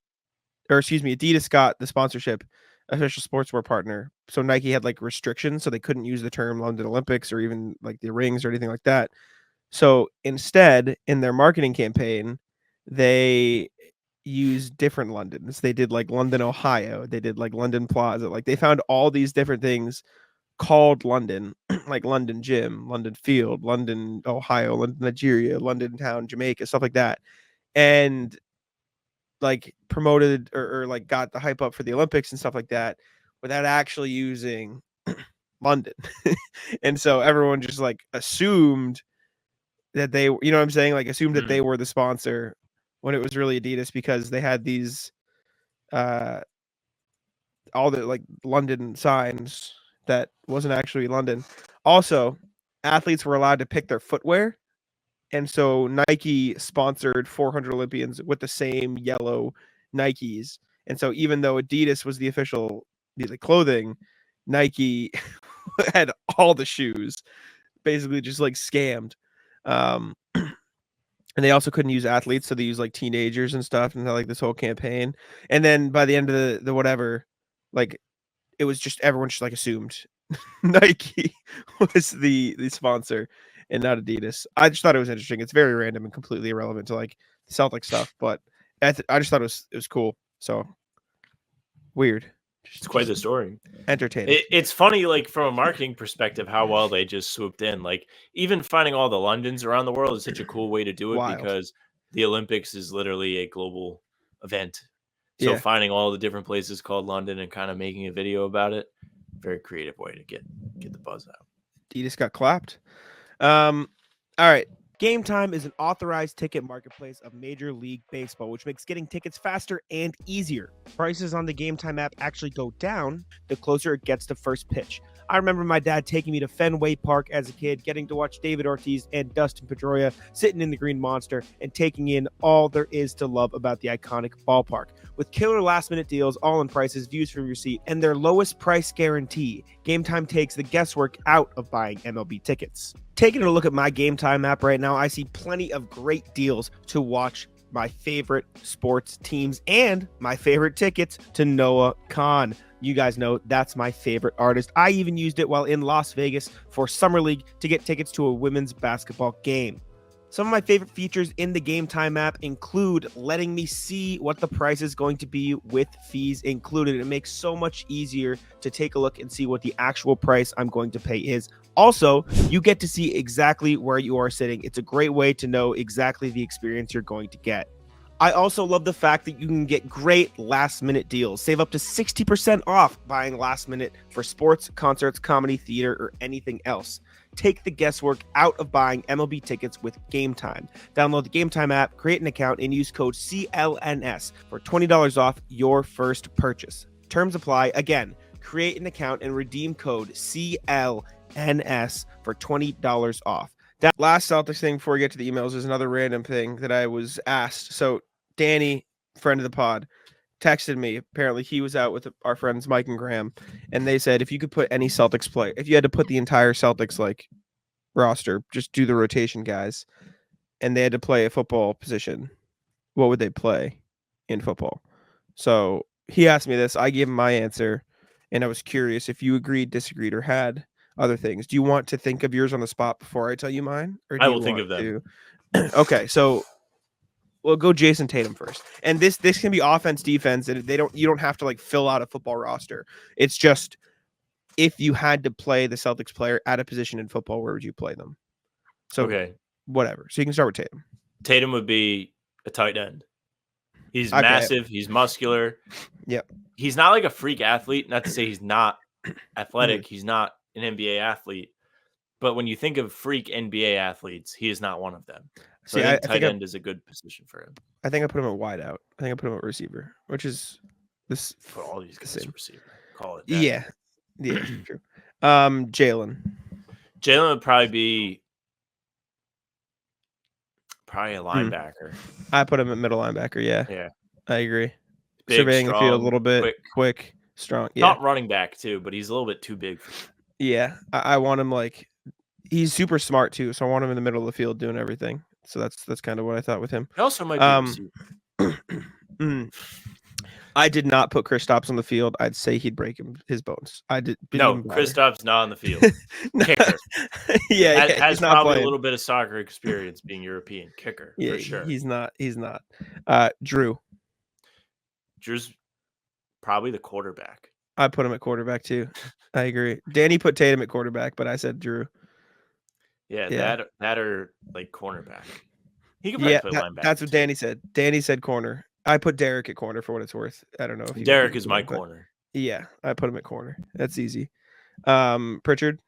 or excuse me, Adidas got the sponsorship, official sportswear partner. So Nike had like restrictions, so they couldn't use the term London Olympics or even like the rings or anything like that. So instead, in their marketing campaign, they used different Londons. They did like London, Ohio. They did like London Plaza. Like they found all these different things called London, like London Gym, London Field, London, Ohio, London, Nigeria, London Town, Jamaica, stuff like that. And like promoted or like got the hype up for the Olympics and stuff like that without actually using London. And so everyone just like assumed that they, you know what I'm saying? Like assumed that they were the sponsor when it was really Adidas because they had these all the like London signs that wasn't actually London. Also, athletes were allowed to pick their footwear. And so Nike sponsored 400 Olympians with the same yellow Nikes. And so even though Adidas was the official the clothing, Nike had all the shoes, basically just like scammed. And they also couldn't use athletes, so they used like teenagers and stuff, and like this whole campaign. And then by the end of the whatever, like it was just everyone just like assumed Nike was the sponsor and not Adidas. I just thought it was interesting. It's very random and completely irrelevant to like Celtic stuff, but I just thought it was cool. So weird. It's quite the story. Entertaining. It's funny, like from a marketing perspective, how well they just swooped in. Like even finding all the Londons around the world is such a cool way to do it Wild. because the Olympics is literally a global event. So finding all the different places called London and kind of making a video about it, very creative way to get the buzz out. Adidas got clapped. All right. Game Time is an authorized ticket marketplace of Major League Baseball, which makes getting tickets faster and easier. Prices on the Game Time app actually go down the closer it gets to first pitch. I remember my dad taking me to Fenway Park as a kid, getting to watch David Ortiz and Dustin Pedroia sitting in the Green Monster and taking in all there is to love about the iconic ballpark. With killer last-minute deals, all-in prices, views from your seat, and their lowest price guarantee, Game Time takes the guesswork out of buying MLB tickets. Taking a look at my Game Time app right now, I see plenty of great deals to watch my favorite sports teams and my favorite tickets to Noah Khan. You guys know that's my favorite artist. I even used it while in Las Vegas for Summer League to get tickets to a women's basketball game. Some of my favorite features in the Game Time app include letting me see what the price is going to be with fees included. It makes so much easier to take a look and see what the actual price I'm going to pay is. Also, you get to see exactly where you are sitting. It's a great way to know exactly the experience you're going to get. I also love the fact that you can get great last-minute deals. Save up to 60% off buying last minute for sports, concerts, comedy, theater, or anything else. Take the guesswork out of buying MLB tickets with Game Time. Download the Game Time app, create an account, and use code CLNS for $20 off your first purchase. Terms apply. Again, create an account and redeem code CLNS for $20 off. That last Celtics thing before we get to the emails is another random thing that I was asked. So Danny, friend of the pod, texted me. Apparently he was out with our friends Mike and Graham, and they said if you could put any Celtics player, if you had to put the entire Celtics like roster, just do the rotation guys, and they had to play a football position, what would they play in football? So he asked me this. I gave him my answer, and I was curious if you agreed, disagreed, or had other things. Do you want to think of yours on the spot before I tell you mine? Or do I you will think of want them. Okay, so we'll go Jayson Tatum first. And this can be offense, defense, and you don't have to like fill out a football roster. It's just if you had to play the Celtics player at a position in football, where would you play them? So Okay. whatever. So you can start with Tatum. Tatum would be a tight end. He's Okay. massive. He's muscular. Yep. He's not like a freak athlete. Not to say he's not athletic. He's not an NBA athlete. But when you think of freak NBA athletes, he is not one of them. So See, I think tight end is a good position for him. I think I put him at wide out. I think I put him at receiver, which is this. Put all these guys at receiver. Call it that. Yeah. Yeah, true. Jaylen would probably be a linebacker. I put him at middle linebacker. Yeah. I agree. Big, Surveying strong, the field a little bit, quick, strong. Yeah. Not running back too, but he's a little bit too big for him. Yeah, I want him like he's super smart too, so I want him in the middle of the field doing everything. So that's kind of what I thought with him. He also might be a receiver. I did not put Kristaps on the field. I'd say he'd break his bones. I did. No, Kristaps not on the field. Kicker. Has probably a little bit of soccer experience being European. Kicker, for sure. He's not. Jrue. Drew's probably the quarterback. I put him at quarterback too. I agree. Danny put Tatum at quarterback, but I said Jrue. Yeah. That or like cornerback. He could probably play linebacker. That's what Danny said. Danny said corner. I put Derrick at corner for what it's worth. I don't know if Derrick is my corner. Yeah, I put him at corner. That's easy. Pritchard.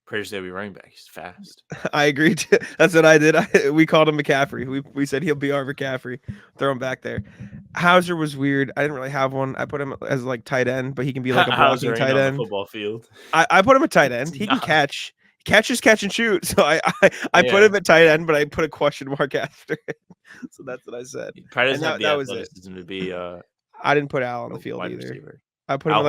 Pritchard's gonna be running back. He's fast. I agree. That's what I did. We called him McCaffrey. We said he'll be our McCaffrey. Throw him back there. Hauser was weird. I didn't really have one. I put him as like tight end, but he can be like a blocking tight end. Football field. I put him at tight end. He can catch. Catch and shoot. So I put him at tight end, but I put a question mark after it. So that's what I said. He probably doesn't have the athleticism to be. I didn't put Al on the field either. Receiver. I put him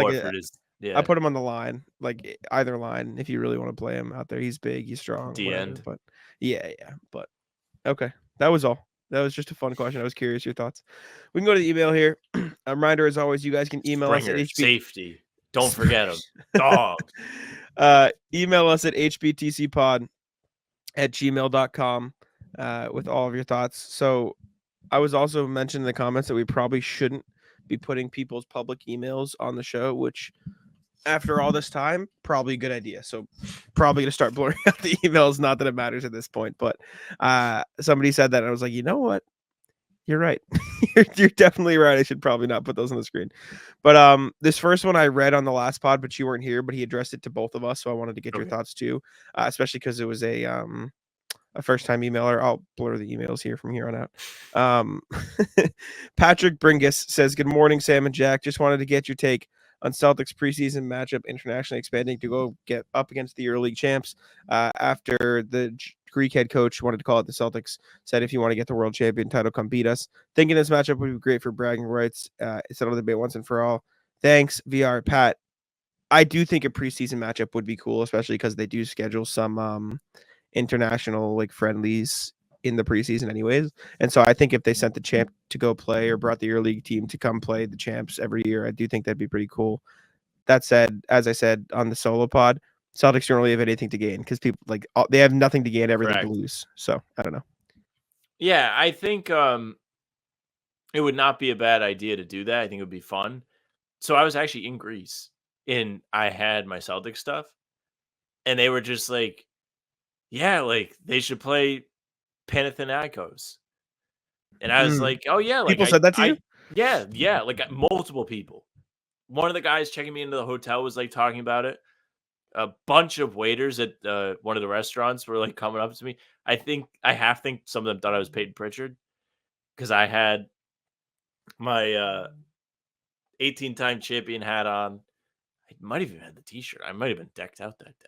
I put him on the line, like either line. If you really want to play him out there, he's big, he's strong. The end. But yeah. But okay, that was all. That was just a fun question. I was curious your thoughts. We can go to the email here. A reminder, as always, you guys can email us at safety. Don't forget him. Dog. Email us at hbtcpod@gmail.com with all of your thoughts. So I was also mentioning in the comments that we probably shouldn't be putting people's public emails on the show, which after all this time, probably a good idea. So probably going to start blurring out the emails. Not that it matters at this point, but somebody said that and I was like, you know what? You're right. You're definitely right. I should probably not put those on the screen. But this first one I read on the last pod, but you weren't here, but he addressed it to both of us. So I wanted to get your thoughts too, especially because it was a a first-time emailer. I'll blur the emails here from here on out. Patrick Bringus says, "Good morning, Sam and Jack. Just wanted to get your take on Celtics preseason matchup internationally expanding to go get up against the EuroLeague champs after the Greek head coach wanted to call it the Celtics, said if you want to get the world champion title, come beat us. Thinking this matchup would be great for bragging rights. Settle the debate once and for all. Thanks, VR Pat." I do think a preseason matchup would be cool, especially because they do schedule some international like friendlies in the preseason anyways. And so I think if they sent the champ to go play or brought the EuroLeague team to come play the champs every year, I do think that'd be pretty cool. That said, as I said on the solo pod, Celtics don't really have anything to gain because people like they have nothing to gain, everything Correct. to lose. So I don't know. Yeah, I think it would not be a bad idea to do that. I think it would be fun. So I was actually in Greece and I had my Celtics stuff and they were just like, yeah, like they should play Panathinaikos. And I was like, oh yeah, like People said that to you? yeah, like multiple people. One of the guys checking me into the hotel was like talking about it. A bunch of waiters at one of the restaurants were like coming up to me. I think some of them thought I was Peyton Pritchard because I had my 18-time champion hat on. I might have even had the T-shirt. I might have been decked out that day.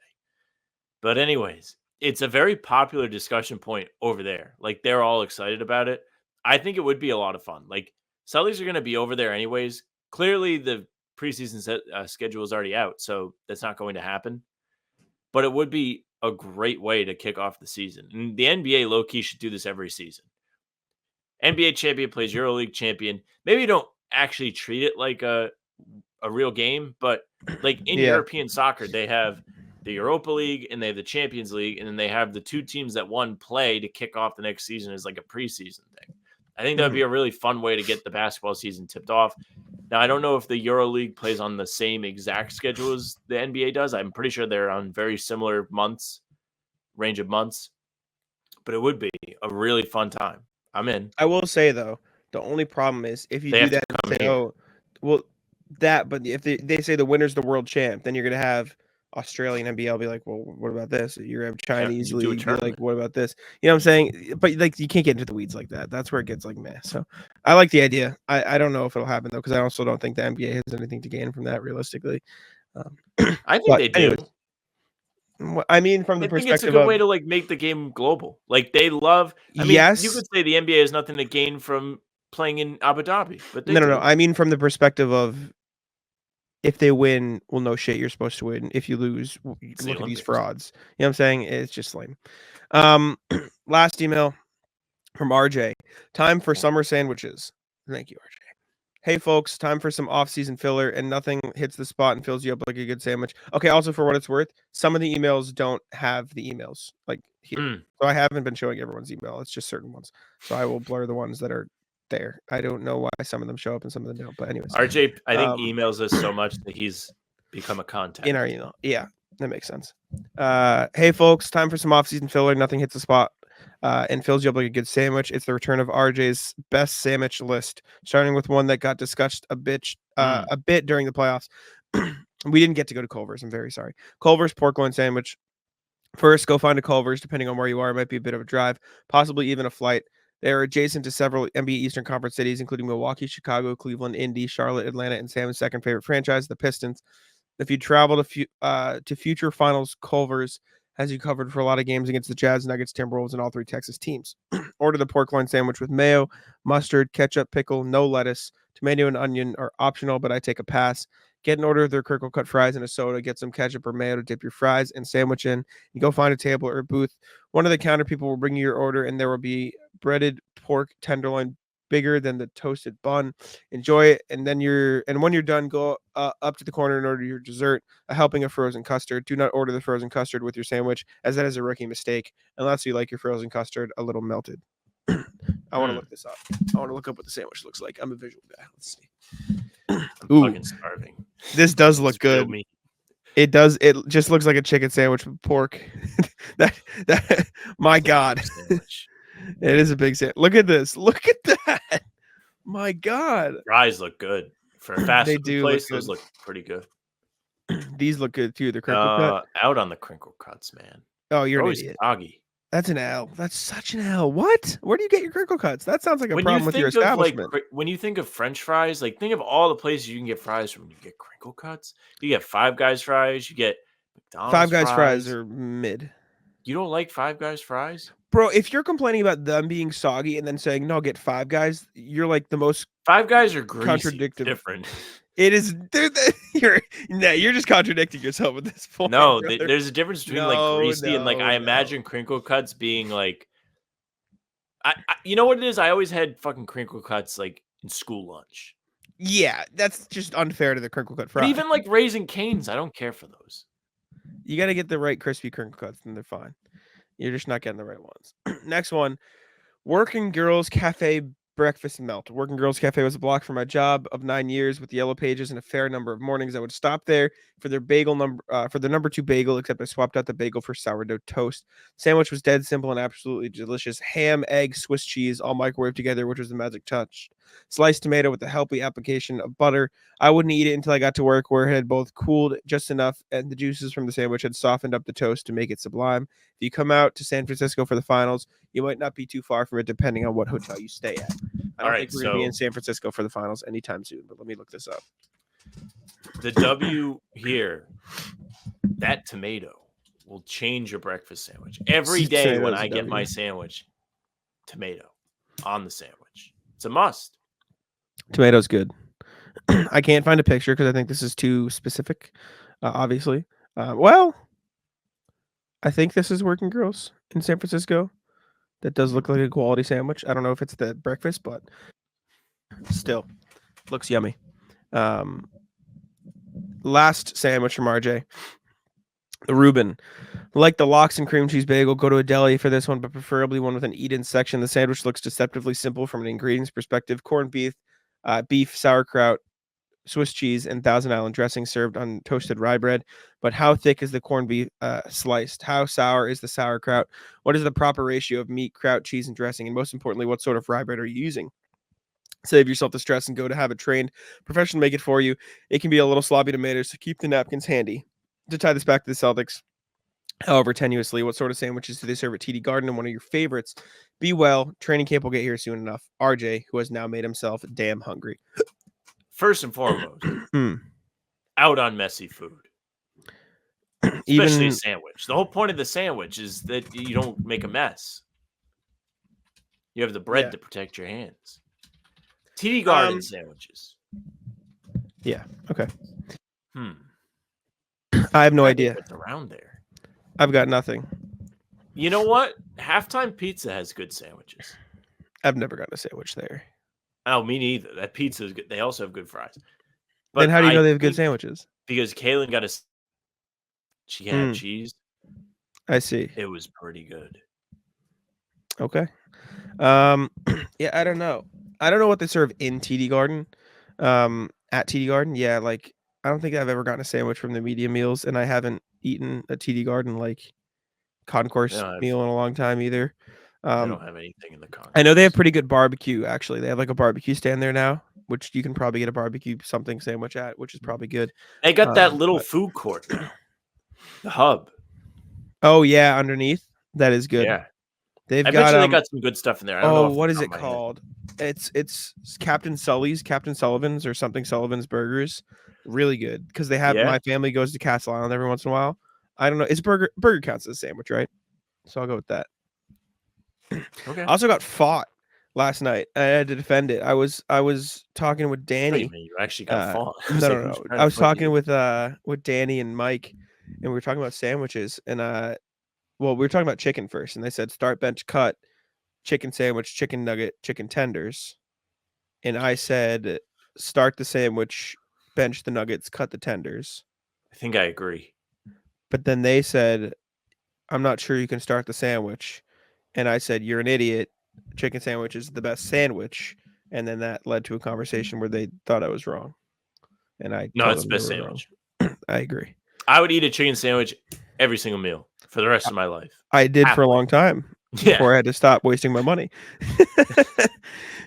But anyways, it's a very popular discussion point over there. Like they're all excited about it. I think it would be a lot of fun. Like Celtics are going to be over there anyways. Clearly, the preseason schedule is already out, so that's not going to happen. But it would be a great way to kick off the season. And the NBA low-key should do this every season. NBA champion plays EuroLeague champion. Maybe you don't actually treat it like a real game, but like in European soccer, they have the Europa League and they have the Champions League, and then they have the two teams that won play to kick off the next season as like a preseason thing. I think that would be a really fun way to get the basketball season tipped off. Now, I don't know if the EuroLeague plays on the same exact schedule as the NBA does. I'm pretty sure they're on very similar range of months, but it would be a really fun time. I'm in. I will say though, the only problem is if you do that and say, but if they say the winner's the world champ, then you're gonna have Australian NBL be like, well, what about this? You're gonna have Chinese league be like, what about this? You know what I'm saying? But like you can't get into the weeds like that. That's where it gets like meh. So I like the idea. I don't know if it'll happen though, because I also don't think the NBA has anything to gain from that realistically. I think they do. Anyways, I mean, from the perspective, it's a good way to like make the game global. Like they love. I mean, you could say the NBA has nothing to gain from playing in Abu Dhabi, but no. I mean, from the perspective of if they win, well, no shit, you're supposed to win. If you lose, look at these frauds. You know what I'm saying? It's just lame. Last email from RJ. Time for summer sandwiches. Thank you, RJ. Hey, folks, time for some off-season filler, and nothing hits the spot and fills you up like a good sandwich. Okay, also, for what it's worth, some of the emails don't have the emails like here. So I haven't been showing everyone's email. It's just certain ones. So I will blur the ones that are there. I don't know why some of them show up and some of them don't. But anyways. RJ, I think, emails us so much that he's become a contact. In our email. Yeah, that makes sense. Hey, folks, time for some off-season filler. Nothing hits the spot. And fills you up like a good sandwich. It's the return of RJ's best sandwich list, starting with one that got discussed a bit during the playoffs. We didn't get to go to Culver's. I'm very sorry. Culver's pork loin sandwich. First, go find a Culver's, depending on where you are. It might be a bit of a drive, possibly even a flight. They are adjacent to several NBA Eastern Conference cities, including Milwaukee, Chicago, Cleveland, Indy, Charlotte, Atlanta, and Sam's second favorite franchise, the Pistons. If you travel to future finals, Culver's has you covered for a lot of games against the Jazz, Nuggets, Timberwolves, and all three Texas teams. Order the pork loin sandwich with mayo, mustard, ketchup, pickle, no lettuce. Tomato and onion are optional, but I take a pass. Get an order of their crinkle cut fries and a soda. Get some ketchup or mayo to dip your fries and sandwich in. You go find a table or a booth. One of the counter people will bring you your order, and there will be breaded pork tenderloin bigger than the toasted bun. Enjoy it, and when you're done, go up to the corner and order your dessert, a helping of frozen custard. Do not order the frozen custard with your sandwich, as that is a rookie mistake, unless you like your frozen custard a little melted. I want to look this up. I want to look up what the sandwich looks like. I'm a visual guy. Let's see. I'm fucking starving. This does look good. It does. It just looks like a chicken sandwich with pork. that my God. It is a big sandwich. Look at this. Look at that. My God. Fries look good. For a fast food place, those look pretty good. These look good too. The crinkle cut. Out on the crinkle cuts, man. Oh, you're an idiot. Soggy. That's an L. That's such an L. What? Where do you get your crinkle cuts? That sounds like a problem with your establishment. When you think of French fries, like think of all the places you can get fries from. You get crinkle cuts. You get Five Guys fries. You get McDonald's Five Guys fries are mid. You don't like Five Guys fries? Bro, if you're complaining about them being soggy and then saying, no, get Five Guys, you're like the most Five Guys are greasy. contradictory. Different. It is. You're just contradicting yourself at this point. No, brother. there's a difference between like greasy and like I imagine crinkle cuts being like. You know what it is? I always had fucking crinkle cuts like in school lunch. Yeah, that's just unfair to the crinkle cut fry. But even like Raising Cane's, I don't care for those. You got to get the right crispy crinkle cuts, and they're fine. You're just not getting the right ones. Next one, Working Girls Cafe breakfast melt. Working Girls Cafe was a block from my job of 9 years with Yellow Pages and a fair number of mornings. I would stop there for their number 2 bagel, except I swapped out the bagel for sourdough toast. Sandwich was dead simple and absolutely delicious. Ham, egg, Swiss cheese, all microwaved together, which was the magic touch. Sliced tomato with a healthy application of butter. I wouldn't eat it until I got to work, where it had both cooled just enough and the juices from the sandwich had softened up the toast to make it sublime. If you come out to San Francisco for the finals, you might not be too far from it, depending on what hotel you stay at. I don't think we're going to be in San Francisco for the finals anytime soon, but let me look this up. The W here, that tomato will change your breakfast sandwich. Every day when I get my sandwich, tomato on the sandwich. It's a must. Tomato's good. I can't find a picture because I think this is too specific, obviously. Well, I think this is Working Girls in San Francisco. That does look like a quality sandwich. I don't know if it's the breakfast, but still looks yummy. Last sandwich from RJ. The Reuben. Like the lox and cream cheese bagel, go to a deli for this one, but preferably one with an eat-in section. The sandwich looks deceptively simple from an ingredients perspective. Corned beef, sauerkraut, Swiss cheese, and Thousand Island dressing served on toasted rye bread. But how thick is the corned beef sliced? How sour is the sauerkraut? What is the proper ratio of meat, kraut, cheese, and dressing? And most importantly, what sort of rye bread are you using? Save yourself the stress and go to have a trained professional make it for you. It can be a little sloppy tomatoes, so keep the napkins handy. To tie this back to the Celtics, however tenuously, what sort of sandwiches do they serve at TD Garden and one of your favorites? Be well. Training camp will get here soon enough. RJ, who has now made himself damn hungry. First and foremost, out on messy food. Especially a sandwich. The whole point of the sandwich is that you don't make a mess. You have the bread to protect your hands. TD Garden sandwiches. Yeah. Okay. I have no idea. What's around there? I've got nothing. You know what? Halftime Pizza has good sandwiches. I've never gotten a sandwich there. Oh, me neither. That pizza is good. They also have good fries. But then how do you know they have good sandwiches? Because Kaylin got she had cheese. I see. It was pretty good. Okay. Yeah, I don't know. I don't know what they serve in TD Garden. At TD Garden, yeah, like I don't think I've ever gotten a sandwich from the media meals, and I haven't eaten a TD Garden like concourse meal in a long time either. I don't have anything in the concourse. I know they have pretty good barbecue. Actually, they have like a barbecue stand there now, which you can probably get a barbecue something sandwich at, which is probably good. They got that little food court now. The hub. Oh yeah, underneath that is good. Yeah, they got some good stuff in there. I don't know what is it called? It's Captain Sullivan's or something Sullivan's Burgers. Really good because they have my family goes to Castle Island every once in a while. I don't know. It's burger counts as a sandwich, right? So I'll go with that. Okay. I also got fought last night. I had to defend it. I was talking with Danny. You actually got fought. No. I was talking with Danny and Mike, and we were talking about sandwiches. And we were talking about chicken first, and they said start, bench, cut, chicken sandwich, chicken nugget, chicken tenders. And I said start the sandwich, bench the nuggets, cut the tenders. I think I agree. But then they said, I'm not sure you can start the sandwich. And I said, you're an idiot. Chicken sandwich is the best sandwich. And then that led to a conversation where they thought I was wrong. And it's the best sandwich. I agree. I would eat a chicken sandwich every single meal for the rest of my life. I did for a long time before I had to stop wasting my money.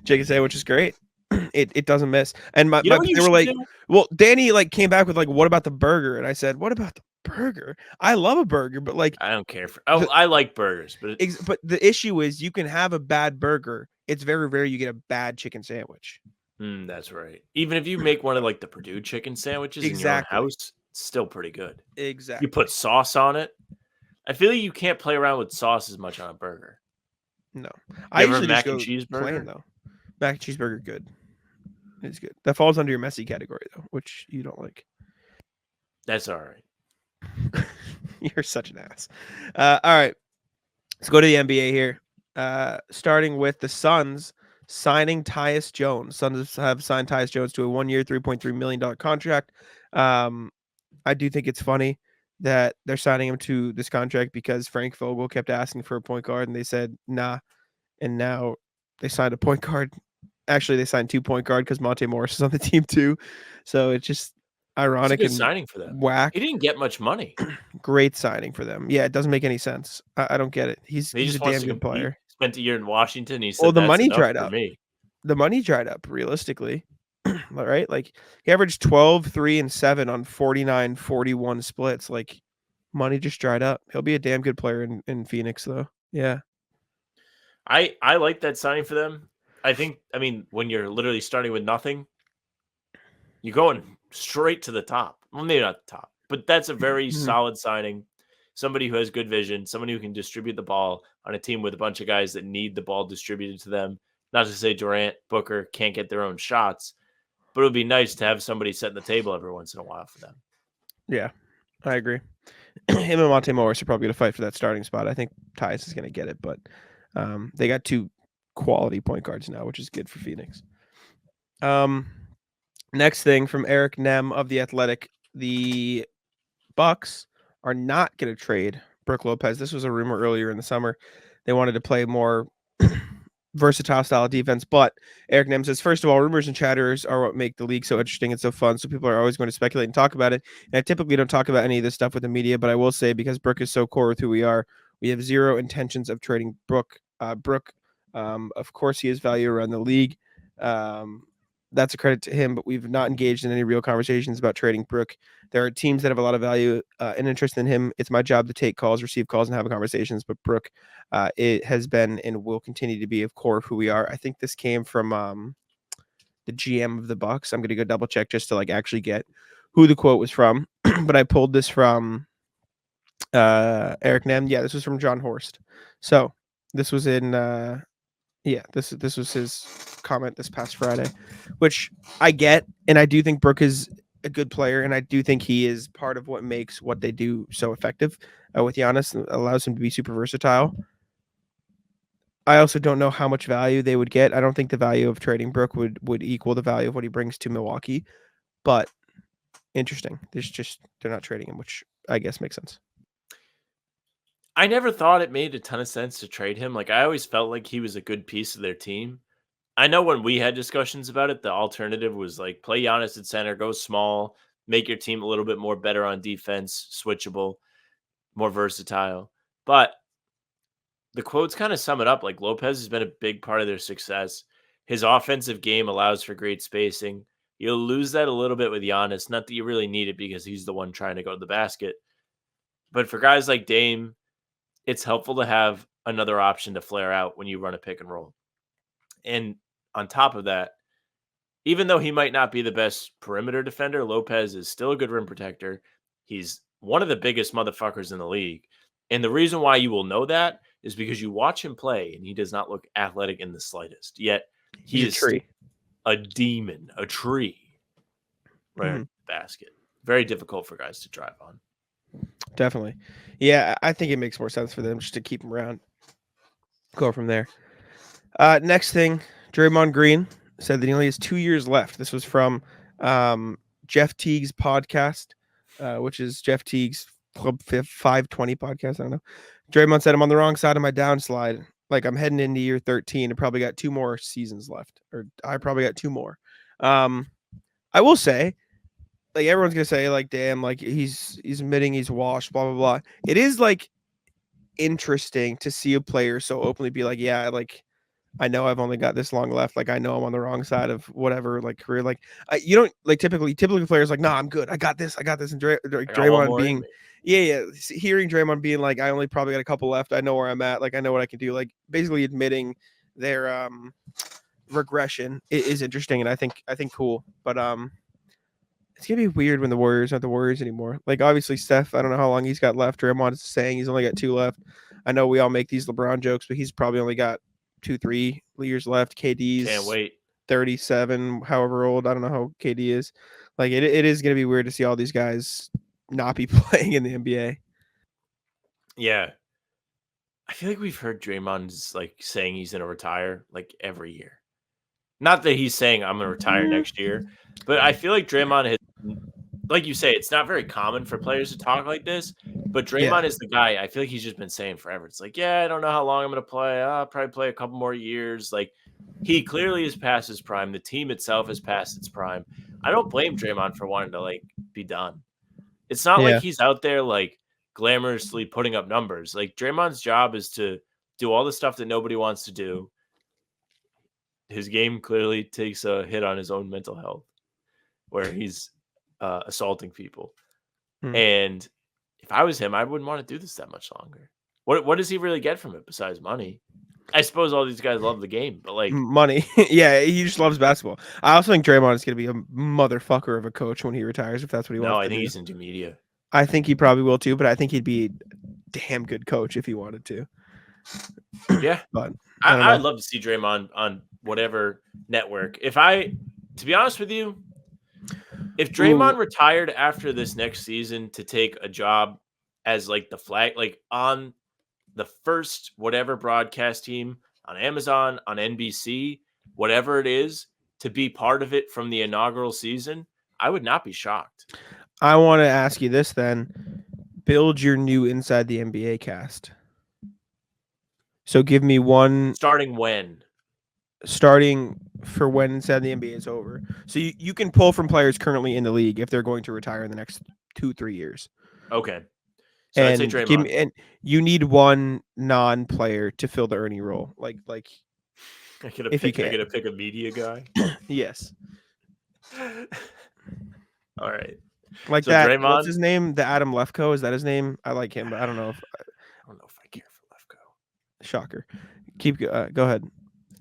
Chicken sandwich is great. It doesn't miss. And they were like, well, Danny like came back with like, what about the burger? And I said, what about the burger. I love a burger, but like, I don't care for. Oh, I like burgers, but but the issue is you can have a bad burger. It's very rare you get a bad chicken sandwich. that's right. Even if you make one of like the Purdue chicken sandwiches in your own Exactly. house, it's still pretty good. Exactly. You put sauce on it. I feel like you can't play around with sauce as much on a burger. No, I usually mac and cheese burger. Plain, though. Mac and cheeseburger, good. It's good. That falls under your messy category though, which you don't like. That's all right. You're such an ass. All right, let's go to the NBA here. Starting with the Suns signing Tyus Jones. Suns have signed Tyus Jones to a 1-year, $3.3 million contract. I do think it's funny that they're signing him to this contract because Frank Vogel kept asking for a point guard and they said nah, and now they signed a point guard. Actually, they signed 2 point guard because Monte Morris is on the team too. So it's just ironic and signing for them. Whack. He didn't get much money. Great signing for them. Yeah, it doesn't make any sense. I don't get it. He's a damn good player. Spent a year in Washington. He said, well, the that's money dried for up. Me. The money dried up realistically. Right? Like he averaged 12, 3, and 7 on 49, 41 splits. Like money just dried up. He'll be a damn good player in Phoenix though. Yeah. I like that signing for them. I mean, when you're literally starting with nothing, you're going straight to the top. Well, maybe not the top, but that's a very solid signing. Somebody who has good vision, somebody who can distribute the ball on a team with a bunch of guys that need the ball distributed to them. Not to say Durant, Booker can't get their own shots, but it would be nice to have somebody setting the table every once in a while for them. Yeah, I agree. Him and Monte Morris are probably going to fight for that starting spot. I think Tyus is going to get it, but they got 2 quality point guards now, which is good for Phoenix. Next thing from Eric Nem of The Athletic, the Bucks are not going to trade Brook Lopez. This was a rumor earlier in the summer. They wanted to play more versatile style of defense, but Eric Nem says, first of all, rumors and chatters are what make the league so interesting and so fun, so people are always going to speculate and talk about it, and I typically don't talk about any of this stuff with the media, but I will say, because Brook is so core with who we are, we have zero intentions of trading Brook. Of course, he has value around the league. That's a credit to him, but we've not engaged in any real conversations about trading Brook. There are teams that have a lot of value and interest in him. It's my job to take calls, receive calls, and have conversations, but Brook, it has been and will continue to be a core of who we are. I think this came from the GM of the Bucks. I'm going to go double check just to like actually get who the quote was from, but I pulled this from Eric Nem. Yeah, this was from John Horst. So this was in this was his comment this past Friday, which I get, and I do think Brook is a good player, and I do think he is part of what makes what they do so effective with Giannis, and allows him to be super versatile. I also don't know how much value they would get. I don't think the value of trading Brook would equal the value of what he brings to Milwaukee, but interesting. They're not trading him, which I guess makes sense. I never thought it made a ton of sense to trade him. Like, I always felt like he was a good piece of their team. I know when we had discussions about it, the alternative was like play Giannis at center, go small, make your team a little bit more better on defense, switchable, more versatile. But the quotes kind of sum it up. Like, Lopez has been a big part of their success. His offensive game allows for great spacing. You'll lose that a little bit with Giannis. Not that you really need it because he's the one trying to go to the basket. But for guys like Dame, it's helpful to have another option to flare out when you run a pick and roll. And on top of that, even though he might not be the best perimeter defender, Lopez is still a good rim protector. He's one of the biggest motherfuckers in the league. And the reason why you will know that is because you watch him play and he does not look athletic in the slightest. Yet he is a demon, a tree right in the basket. Very difficult for guys to drive on. Definitely. Yeah, I think it makes more sense for them just to keep him around. Go from there. Next thing, Draymond Green said that he only has 2 years left. This was from Jeff Teague's podcast, which is Jeff Teague's Club 520 podcast. I don't know. Draymond said, I'm on the wrong side of my downslide. Like, I'm heading into year 13 and probably got 2 more seasons left. Or I probably got 2 more. I will say, like, everyone's gonna say, like, damn, like he's admitting he's washed, blah blah blah. It is like interesting to see a player so openly be like, yeah, like I know I've only got this long left. Like, I know I'm on the wrong side of whatever, like, career. Like, you don't like typically players like, nah, I'm good. I got this. And Draymond being, Yeah. Hearing Draymond being like, I only probably got a couple left. I know where I'm at. Like, I know what I can do. Like, basically admitting their regression is interesting, and I think cool. But it's gonna be weird when the Warriors aren't the Warriors anymore. Like, obviously, Steph, I don't know how long he's got left. Draymond is saying he's only got 2 left. I know we all make these LeBron jokes, but he's probably only got 2-3 years left. KD's Can't wait. 37, however old. I don't know how KD is. Like, it is gonna be weird to see all these guys not be playing in the NBA. Yeah. I feel like we've heard Draymond's like saying he's gonna retire like every year. Not that he's saying I'm gonna retire next year, but I feel like Draymond has, like you say, it's not very common for players to talk like this. But Draymond is the guy. I feel like he's just been saying forever. It's like, yeah, I don't know how long I'm gonna play. I'll probably play a couple more years. Like, he clearly is past his prime. The team itself is past its prime. I don't blame Draymond for wanting to like be done. It's not like he's out there like glamorously putting up numbers. Like, Draymond's job is to do all the stuff that nobody wants to do. His game clearly takes a hit on his own mental health, where he's assaulting people. And if I was him, I wouldn't want to do this that much longer. What does he really get from it besides money? I suppose all these guys love the game, but like money. Yeah, he just loves basketball. I also think Draymond is going to be a motherfucker of a coach when he retires, if that's what he wants to do. No, I think he's into media. I think he probably will too, but I think he'd be a damn good coach if he wanted to. Yeah. But I'd love to see Draymond on whatever network. To be honest with you, if Draymond retired after this next season to take a job as like the flag, like on the first whatever broadcast team on Amazon, on NBC, whatever it is, to be part of it from the inaugural season, I would not be shocked. I want to ask you this then. Build your new Inside the NBA cast. So give me one. Starting when? Starting for when Inside the NBA is over. So you can pull from players currently in the league if they're going to retire in the next 2-3 years. Okay. So I'd say Draymond. And you need one non-player to fill the Ernie role. Like I gotta pick a media guy. Yes. All right. Like so that. Draymond, what's his name? The Adam Lefko, is that his name? I like him, but I don't know if I care for Lefko. Shocker. Go ahead.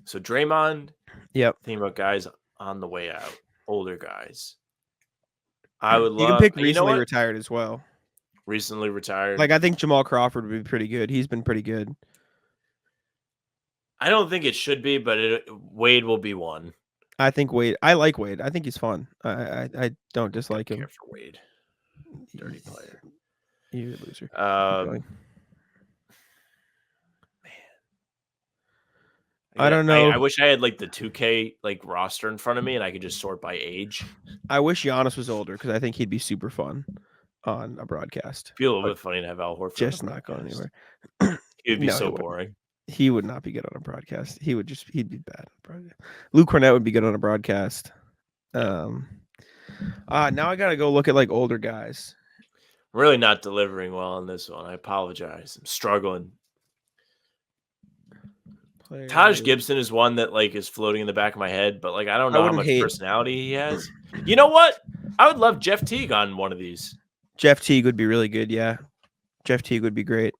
So Draymond. Yep. Thinking about guys on the way out, older guys. I would love. You can pick recently retired as well. Recently retired. Like, I think Jamal Crawford would be pretty good. He's been pretty good. I don't think it should be, but Wade will be one. I think Wade. I like Wade. I think he's fun. I don't dislike him. Care for Wade. Dirty player. You're a loser. Man. I don't know. I wish I had like the 2K like roster in front of me and I could just sort by age. I wish Giannis was older because I think he'd be super fun on a broadcast. Feel a little bit funny to have Al Horford. Just not going anywhere. It'd be so boring. He would not be good on a broadcast. He'd be bad on a broadcast. Luke Cornett would be good on a broadcast. Now I gotta go look at like older guys. I'm really not delivering well on this one. I apologize. I'm struggling. Taj Gibson is one that like is floating in the back of my head, but like I don't know how much personality he has. You know what? I would love Jeff Teague on one of these. Jeff Teague would be really good, yeah. Jeff Teague would be great.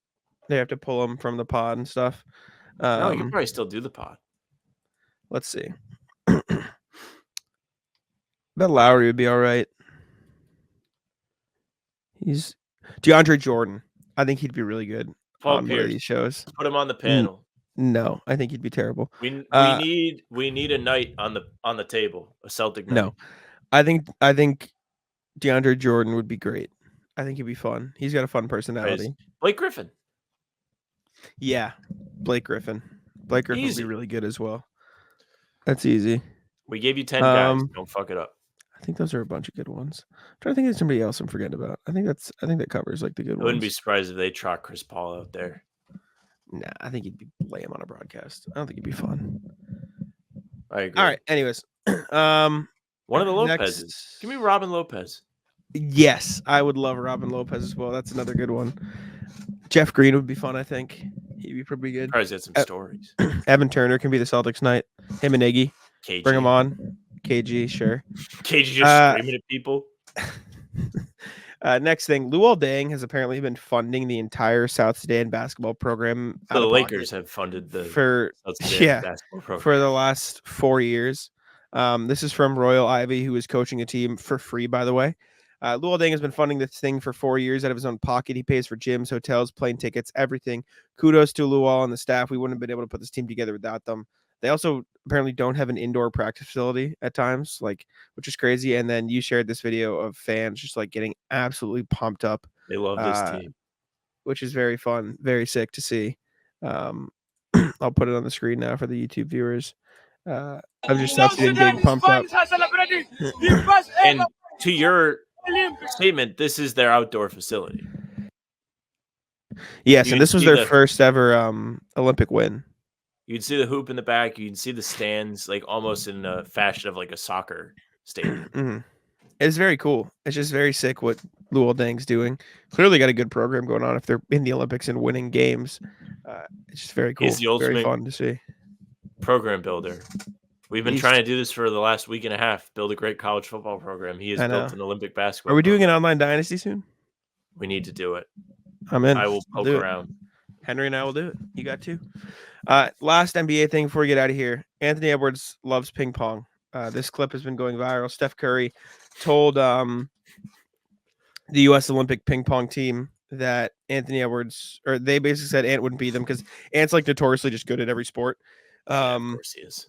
They have to pull him from the pod and stuff. No, you can probably still do the pod. Let's see. Bet Lowry would be all right. He's DeAndre Jordan. I think he'd be really good Paul on Pierce. one of these shows. Put him on the panel. No, I think he'd be terrible. We need a night on the table, a Celtic night. No, I think DeAndre Jordan would be great. I think he'd be fun. He's got a fun personality. Blake Griffin. Yeah, Blake Griffin. Blake Griffin would be really good as well. That's easy. We gave you 10 guys. Don't fuck it up. I think those are a bunch of good ones. I'm trying to think of somebody else I'm forgetting about. I think that covers like the good ones. I wouldn't be surprised if they trot Chris Paul out there. Nah, I think he'd be lame on a broadcast. I don't think he'd be fun. I agree. All right. Anyways, one of the Lopez's. Give me Robin Lopez. Yes, I would love Robin Lopez as well. That's another good one. Jeff Green would be fun. I think he'd be pretty good. Probably got some stories. Evan Turner can be the Celtics night. Him and Iggy. KG. Bring him on. KG, sure. KG just screaming at people. Next thing, Luol Deng has apparently been funding the entire South Sudan basketball program So out the of Lakers pocket have funded the for South Sudan basketball for program. the last 4 years. This is from Royal Ivy, who is coaching a team for free, by the way. Luol Deng has been funding this thing for 4 years out of his own pocket. He pays for gyms, hotels, plane tickets, everything. Kudos to Luol and the staff. We wouldn't have been able to put this team together without them. They also apparently don't have an indoor practice facility at times, which is crazy. And then you shared this video of fans just like getting absolutely pumped up, They love this team. which is very fun, very sick to see. I'll put it on the screen now for the YouTube viewers. I'm just up and getting pumped up. And to your statement, this is their outdoor facility. Yes, You and can this was see their the- first ever Olympic win. You can see the hoop in the back. You can see the stands, like almost in a fashion of like a soccer stadium. Mhm. It's very cool. It's just very sick what Luol Deng's doing. Clearly got a good program going on if they're in the Olympics and winning games. It's just very cool. He's the Very ultimate fun to see. Program builder. We've been He's- trying to do this for the last week and a half. Build a great college football program. He has I built know. an Olympic basketball. Are we doing program. an online dynasty soon? We need to do it. I'm in. I will I'll poke do it. around. Henry and I will do it. You got to. Last NBA thing before we get out of here. Anthony Edwards loves ping pong. This clip has been going viral. Steph Curry told the U.S. Olympic ping pong team that Anthony Edwards, or they basically said Ant wouldn't beat them because Ant's like notoriously just good at every sport. Yeah, of course he is.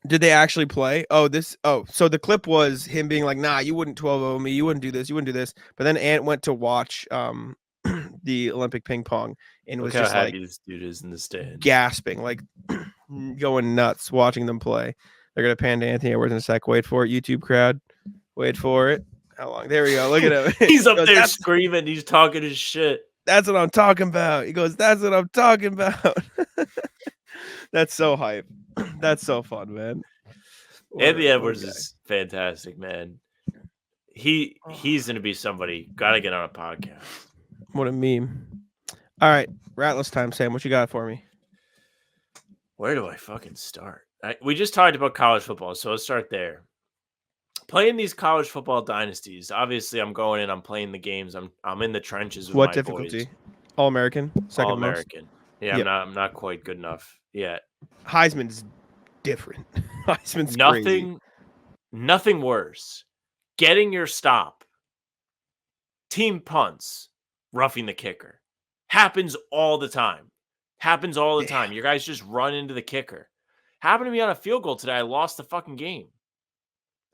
Did they actually play? So the clip was him being like, nah, you wouldn't 12-0 me. You wouldn't do this. You wouldn't do this. But then Ant went to watch the Olympic ping pong and Look was how just happy like this dude is in the stand. gasping, like going nuts watching them play. They're going to pan to Anthony Edwards in a sec. Wait for it, YouTube crowd. Wait for it. How long? There we go. Look at him. He's up He goes, there "That's- screaming. He's talking his shit. That's what I'm talking about." He goes, "That's what I'm talking about." That's so hype. That's so fun, man. Anthony What a Edwards guy. is fantastic, man. He's gonna be somebody. Gotta get on a podcast. What a meme. All right, Ratless time, Sam. What you got for me? Where do I fucking start? We just talked about college football, so let's start there. Playing these college football dynasties, obviously, I'm going in. I'm playing the games. I'm in the trenches with What my difficulty? boys. All American, second All most. American. Yeah, Yep. I'm not quite good enough yet. Heisman's different. Heisman's crazy. Nothing worse. Getting your stop. Team punts, roughing the kicker. Happens all the time. Happens all the time. Your guys just run into the kicker. Happened to me on a field goal today. I lost the fucking game.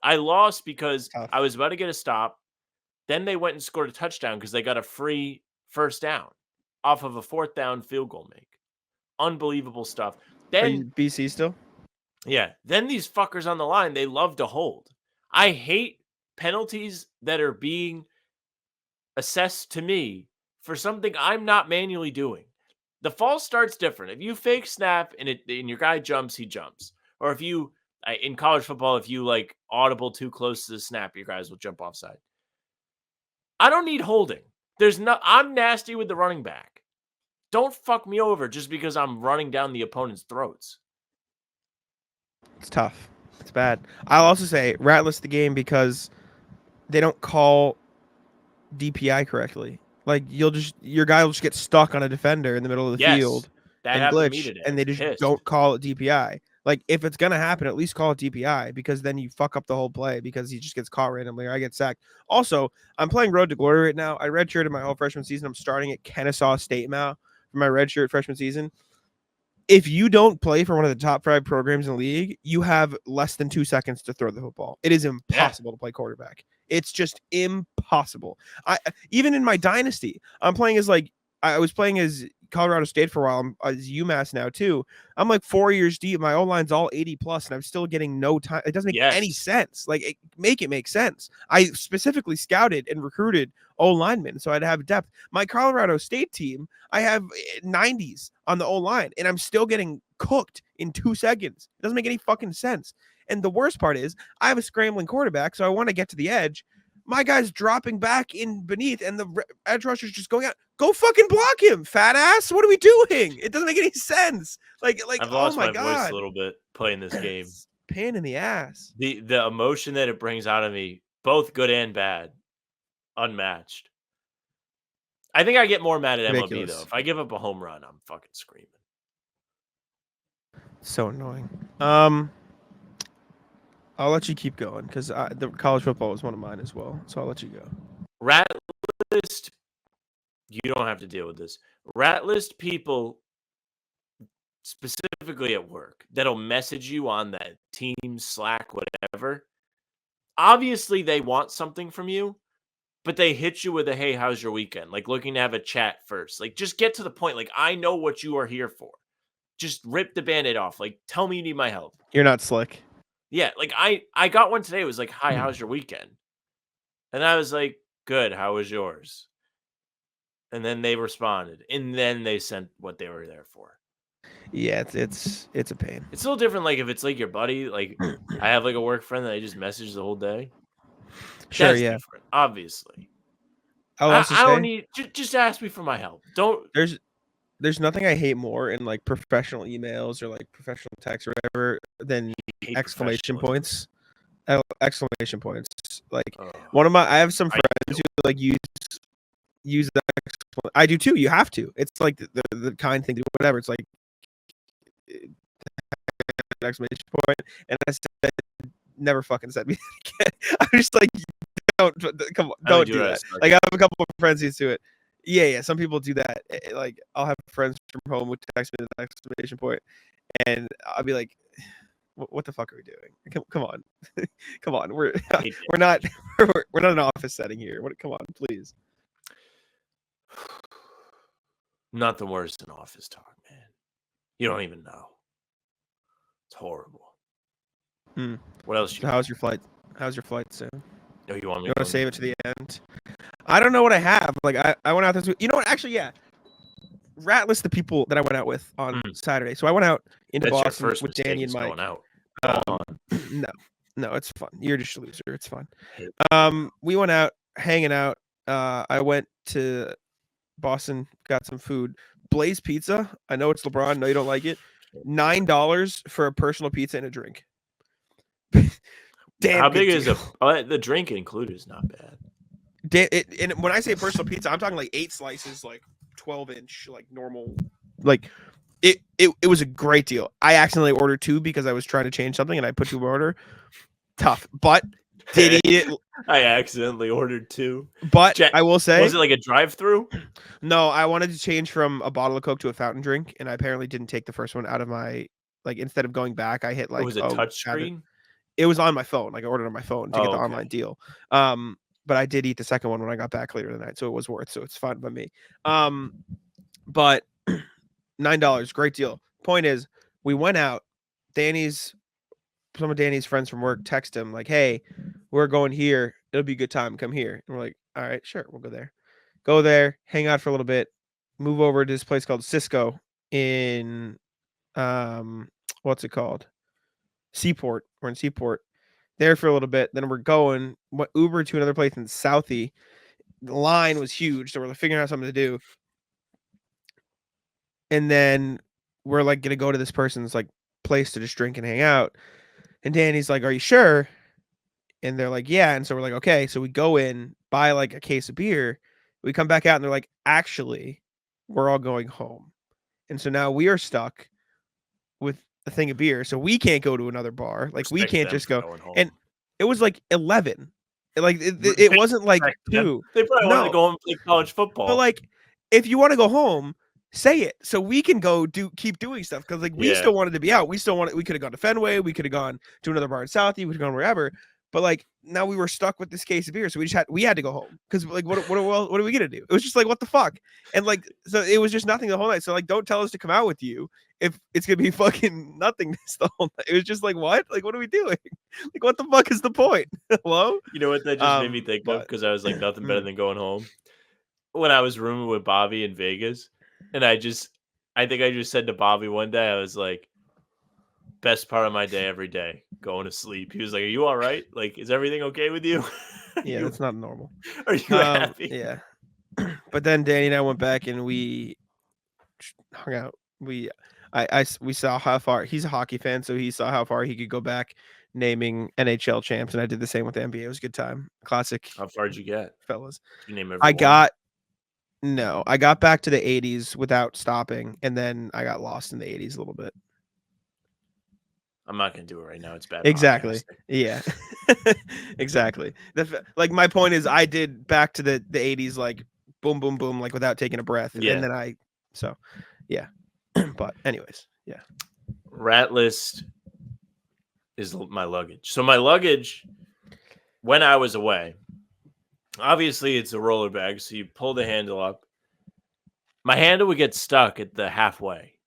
I lost because Tough. I was about to get a stop. Then they went and scored a touchdown because they got a free first down off of a fourth down field goal make. Unbelievable stuff. Are you Then, BC still? yeah, then these fuckers on the line, they love to hold. I hate penalties that are being assessed to me for something I'm not manually doing. The false start's different. If you fake snap and your guy jumps, he jumps. Or if you in college football, if you like audible too close to the snap, your guys will jump offside. I don't need holding. I'm nasty with the running back. Don't fuck me over just because I'm running down the opponent's throats. It's tough. It's bad. I'll also say Ratless the game because they don't call DPI correctly. Like your guy will just get stuck on a defender in the middle of the field That and happened to me glitch, today. and they just Pissed. don't call it DPI. Like if it's gonna happen, at least call it DPI because then you fuck up the whole play because he just gets caught randomly or I get sacked. Also, I'm playing Road to Glory right now. I redshirted my whole freshman season. I'm starting at Kennesaw State now for my redshirt freshman season. If you don't play for one of the top 5 programs in the league, you have less than 2 seconds to throw the football. It is impossible to play quarterback. It's just impossible. Even in my dynasty, I was playing as Colorado State for a while. I'm as UMass now too. I'm like 4 years deep. My O-line's all 80 plus, and I'm still getting no time. It doesn't make any sense. Like make it make sense. I specifically scouted and recruited O-linemen, so I'd have depth. My Colorado State team, I have 90s on the O-line, and I'm still getting cooked in 2 seconds. It doesn't make any fucking sense. And the worst part is I have a scrambling quarterback, so I want to get to the edge. My guy's dropping back in beneath, and the edge rusher's just going out. Go fucking block him, fat ass. What are we doing? It doesn't make any sense. Like I've lost oh my my God. voice a little bit playing this game. Pain in the ass. The emotion that it brings out of me, both good and bad. unmatched. I think I get more mad at MLB Ridiculous. though. If I give up a home run, I'm fucking screaming. So annoying. I'll let you keep going because the college football was one of mine as well. So I'll let you go. Rat list. You don't have to deal with this. Rat list people, specifically at work, that'll message you on that Teams, Slack, whatever. Obviously, they want something from you, but they hit you with a, hey, how's your weekend? Like looking to have a chat first. Like just get to the point. Like I know what you are here for. Just rip the Band-Aid off. Like tell me you need my help. You're not slick. Yeah, like I got one today. It was like, hi, how's your weekend? And I was like, good, how was yours? And then they responded. And then they sent what they were there for. Yeah, it's a pain. It's a little different, like if it's like your buddy, like I have like a work friend that I just message the whole day. Sure, That's yeah. different, obviously. I'll also I don't say need just ask me for my help. Don't there's nothing I hate more in like professional emails or like professional texts or whatever than hate exclamation professionalism. points. Exclamation points. Like Oh, I have some I friends who like use that. I do too. You have to. It's like the kind thing to do. Whatever. It's like exclamation point. And I said, never fucking send me that again. I'm just like, don't do that. Like I have a couple of friends who do it. Yeah. Some people do that. Like I'll have friends from home who text me the exclamation point, and I'll be like, "What the fuck are we doing? Come on, come on. We're not an office setting here. Come on, please." Nothing worse than office talk, man. You don't even know. It's horrible. What else? So how's your flight? How's your flight, Sam? Oh, you want to save it to the end? I don't know what I have. Like I went out this week. You know what? Actually, yeah. Rat list the people that I went out with on Saturday. So I went out into Boston with Danny and Mike. No, it's fun. You're just a loser. It's fun. We went out hanging out. I went to Boston, got some food. Blaze Pizza. I know it's LeBron. No, you don't like it. $9 for a personal pizza and a drink. Damn. How big is the drink included? Is not bad. And when I say personal pizza, I'm talking like 8 slices, like 12-inch, like normal. Like it was a great deal. I accidentally ordered 2 because I was trying to change something and I put 2 in order. Tough, but did eat it. I accidentally ordered 2. But I will say, was it like a drive-through? No, I wanted to change from a bottle of Coke to a fountain drink, and I apparently didn't take the first one out of my instead of going back, I hit like. Was it touch screen? It was on my phone. Like I ordered on my phone to get the online deal. But I did eat the second one when I got back later in the night, so it was worth. So it's fine by me. But $9, great deal. Point is, we went out. Some of Danny's friends from work text him like, "Hey, we're going here. It'll be a good time. Come here." And we're like, "All right, sure, we'll go there." Go there, hang out for a little bit, move over to this place called Cisco in what's it called? Seaport. We're in Seaport. There for a little bit. Then we're going Uber to another place in Southie. The line was huge, so we're figuring out something to do. And then we're like gonna go to this person's like place to just drink and hang out. And Danny's like, "Are you sure?" And they're like, "Yeah." And so we're like, "Okay." So we go in, buy like a case of beer. We come back out and they're like, "Actually, we're all going home." And so now we are stuck with a thing of beer. So we can't go to another bar. Like we can't just go. And it was like 11. Like it wasn't like 2. They probably wanted to go home and play college football. But like, if you want to go home, say it so we can go keep doing stuff. Because like we still wanted to be out. We could have gone to Fenway. We could have gone to another bar in Southie. We could have gone wherever. But like now we were stuck with this case of beer, so we had to go home because like what are we gonna do? It was just like what the fuck, and like so it was just nothing the whole night. So like don't tell us to come out with you if it's gonna be fucking nothingness the whole night. It was just like what? Like what are we doing? Like what the fuck is the point? Hello? You know what that just made me think of? Because I was like nothing better than going home. When I was rooming with Bobby in Vegas, and I think I just said to Bobby one day, I was like, best part of my day every day, going to sleep. He was like, "Are you all right? Like, is everything okay with you?" Yeah, that's not normal. Are you happy? Yeah. But then Danny and I went back and we hung out. We saw how far he's a hockey fan, so he saw how far he could go back naming NHL champs, and I did the same with the NBA. It was a good time. Classic. How far did you get? Fellas? Did you name every I one? I got back to the 80s without stopping, and then I got lost in the 80s a little bit. I'm not gonna do it right now. It's bad. Exactly. Podcasting. Yeah. Exactly. Like my point is, I did back to the 80s, like boom, boom, boom, like without taking a breath, Yeah. and then yeah. But anyways, yeah. Rat list is my luggage. So my luggage, when I was away, obviously it's a roller bag, so you pull the handle up. My handle would get stuck at the halfway.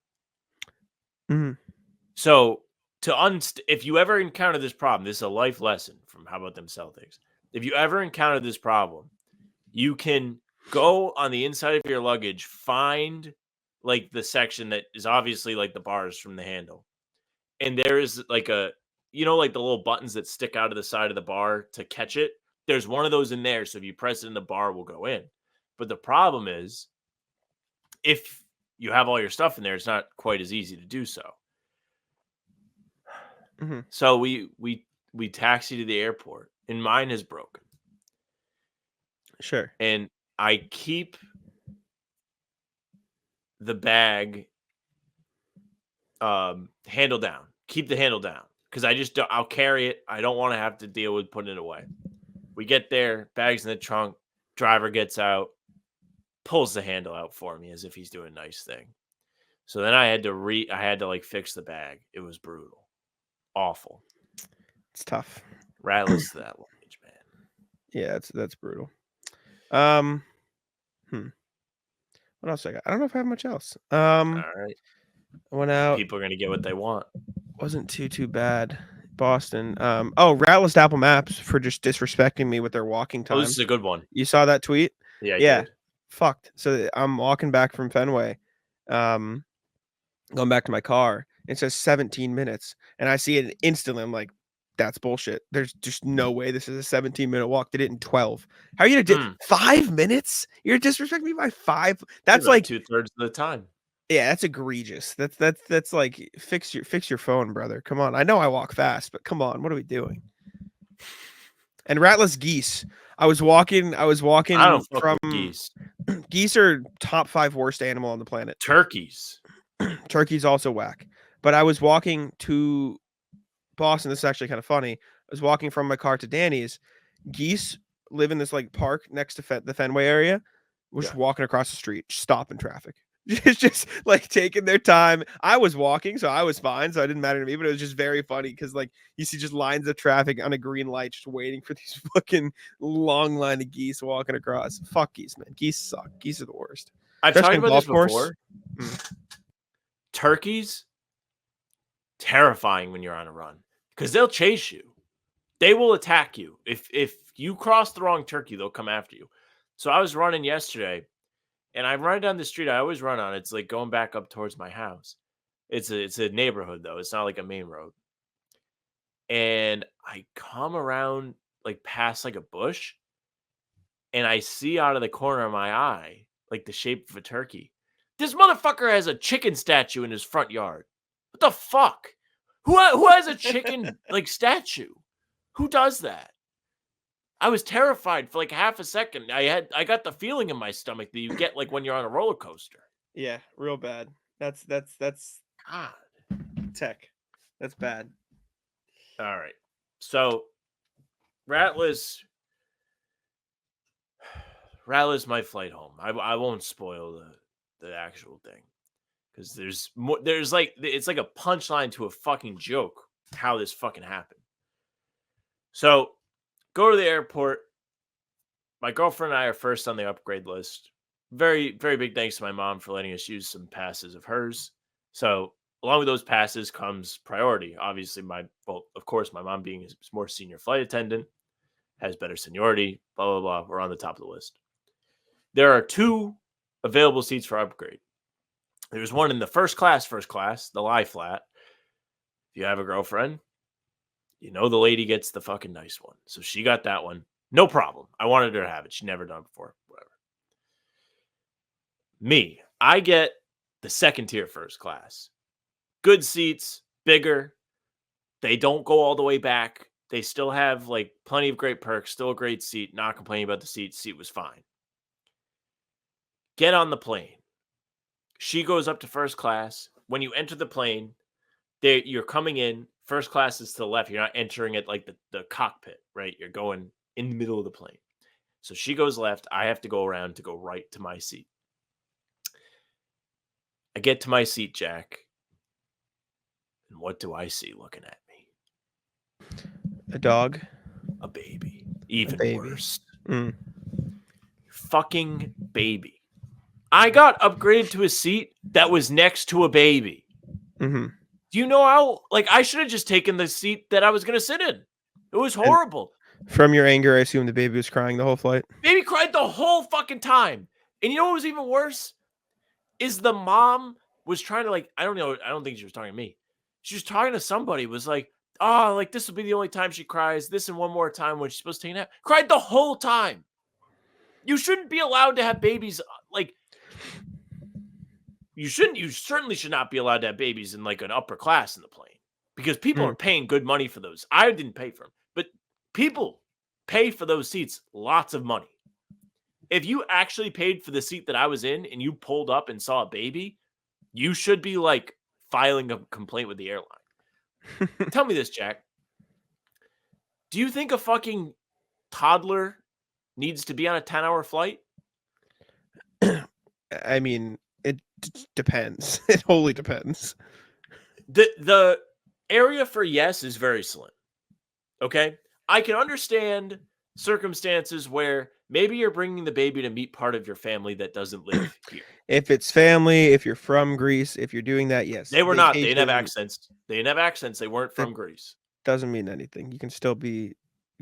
Mhm. So if you ever encounter this problem, this is a life lesson from How About Them Celtics. If you ever encounter this problem, you can go on the inside of your luggage, find like the section that is obviously like the bars from the handle. And there is like like the little buttons that stick out of the side of the bar to catch it. There's one of those in there. So if you press it in, the bar will go in. But the problem is, if you have all your stuff in there, it's not quite as easy to do so. Mm-hmm. So we taxi to the airport, and mine is broken. Sure. And I keep the bag handle down. Keep the handle down. Because I'll carry it. I don't want to have to deal with putting it away. We get there, bag's in the trunk, driver gets out, pulls the handle out for me as if he's doing a nice thing. So then I had to like fix the bag. It was brutal. Awful. It's tough. Ratless to that luggage, man. Yeah, that's brutal. What else I got? I don't know if I have much else. All right. I went out. People are gonna get what they want. Wasn't too bad. Boston. Ratless Apple Maps for just disrespecting me with their walking time. Oh, this is a good one. You saw that tweet? Yeah, I Yeah. did. Fucked. So I'm walking back from Fenway, going back to my car. It says 17 minutes, and I see it instantly. I'm like, that's bullshit. There's just no way this is a 17-minute walk. Did it in 12. How are you gonna do 5 minutes? You're disrespecting me by 5. That's like 2/3 of the time. Yeah, that's egregious. That's like fix your phone, brother. Come on. I know I walk fast, but come on, what are we doing? And ratless geese. I was walking I don't fuck from with geese. Geese are top 5 worst animal on the planet. Turkeys. Turkeys also whack. But I was walking to Boston. This is actually kind of funny. I was walking from my car to Danny's. Geese live in this like park next to the Fenway area. We're just walking across the street, stopping traffic. It's just like taking their time. I was walking, so I was fine, so it didn't matter to me. But it was just very funny because like you see just lines of traffic on a green light, just waiting for these fucking long line of geese walking across. Fuck geese, man. Geese suck. Geese are the worst. I've Especially talked on about this golf before. course. Turkeys, terrifying when you're on a run because they'll chase you. They will attack you. If you cross the wrong turkey, they'll come after you. So I was running yesterday, and I run down the street I always run on. It's like going back up towards my house. It's a neighborhood though. It's not like a main road. And I come around like past like a bush, and I see out of the corner of my eye like the shape of a turkey. This motherfucker has a chicken statue in his front yard. What the fuck? Who has a chicken like statue? Who does that? I was terrified for like half a second. I got the feeling in my stomach that you get like when you're on a roller coaster. Yeah, real bad. That's God. tech. That's bad. All right. So Ratless my flight home. I won't spoil the actual thing. Because there's like it's like a punchline to a fucking joke how this fucking happened. So go to the airport. My girlfriend and I are first on the upgrade list. Very, very big thanks to my mom for letting us use some passes of hers. So along with those passes comes priority. Obviously, of course, my mom being a more senior flight attendant, has better seniority, blah, blah, blah. We're on the top of the list. There are 2 available seats for upgrade. There's one in the first class, the lie flat. If you have a girlfriend, you know the lady gets the fucking nice one. So she got that one. No problem. I wanted her to have it. She'd never done it before. Whatever. Me, I get the second tier first class. Good seats, bigger. They don't go all the way back. They still have like plenty of great perks, still a great seat, not complaining about the seat. Seat was fine. Get on the plane. She goes up to first class. When you enter the plane, you're coming in. First class is to the left. You're not entering it like the cockpit, right? You're going in the middle of the plane. So she goes left. I have to go around to go right to my seat. I get to my seat, Jack. And what do I see looking at me? A dog. A baby. Even baby. Worse. Mm. Fucking baby. I got upgraded to a seat that was next to a baby. Mm-hmm. Do you know how, like, I should have just taken the seat that I was going to sit in. It was horrible. And from your anger, I assume the baby was crying the whole flight. Baby cried the whole fucking time. And you know what was even worse? Is the mom was trying to, like, I don't know. I don't think she was talking to me. She was talking to somebody. Was like, oh, like, this will be the only time she cries. This and one more time when she's supposed to take a nap. Cried the whole time. You shouldn't be allowed to have babies, like, you certainly should not be allowed to have babies in like an upper class in the plane because people are paying good money for those. I didn't pay for them, but people pay for those seats lots of money. If you actually paid for the seat that I was in and you pulled up and saw a baby, you should be like filing a complaint with the airline. Tell me this, Jack. Do you think a fucking toddler needs to be on a 10-hour flight? I mean, it depends. It wholly depends. The area for yes is very slim. Okay? I can understand circumstances where maybe you're bringing the baby to meet part of your family that doesn't live here. If it's family, if you're from Greece, if you're doing that, yes. They were not. They didn't have accents. They didn't have accents. They weren't from Greece. Doesn't mean anything. You can still be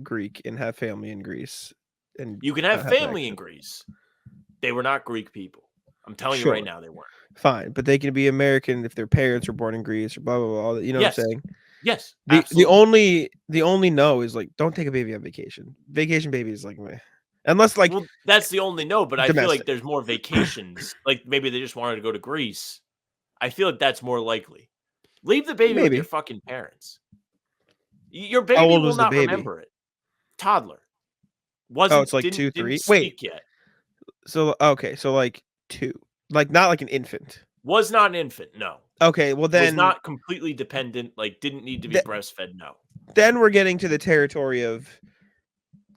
Greek and have family in Greece. And you can have family in Greece. They were not Greek people. I'm telling you right now, they weren't. Fine, but they can be American if their parents were born in Greece or blah blah blah. You know what I'm saying? Yes. The only no is like don't take a baby on vacation. Vacation baby is like meh. Unless like that's the only no, but I feel like there's more vacations. Like maybe they just wanted to go to Greece. I feel like that's more likely. Leave the baby with your fucking parents. Your baby will not remember it. Toddler. It's like 2, 3. Wait. Yet. So okay, so like 2. Like not like an infant. Was not an infant, no. Okay, well then was not completely dependent, like didn't need to be breastfed, no. Then we're getting to the territory of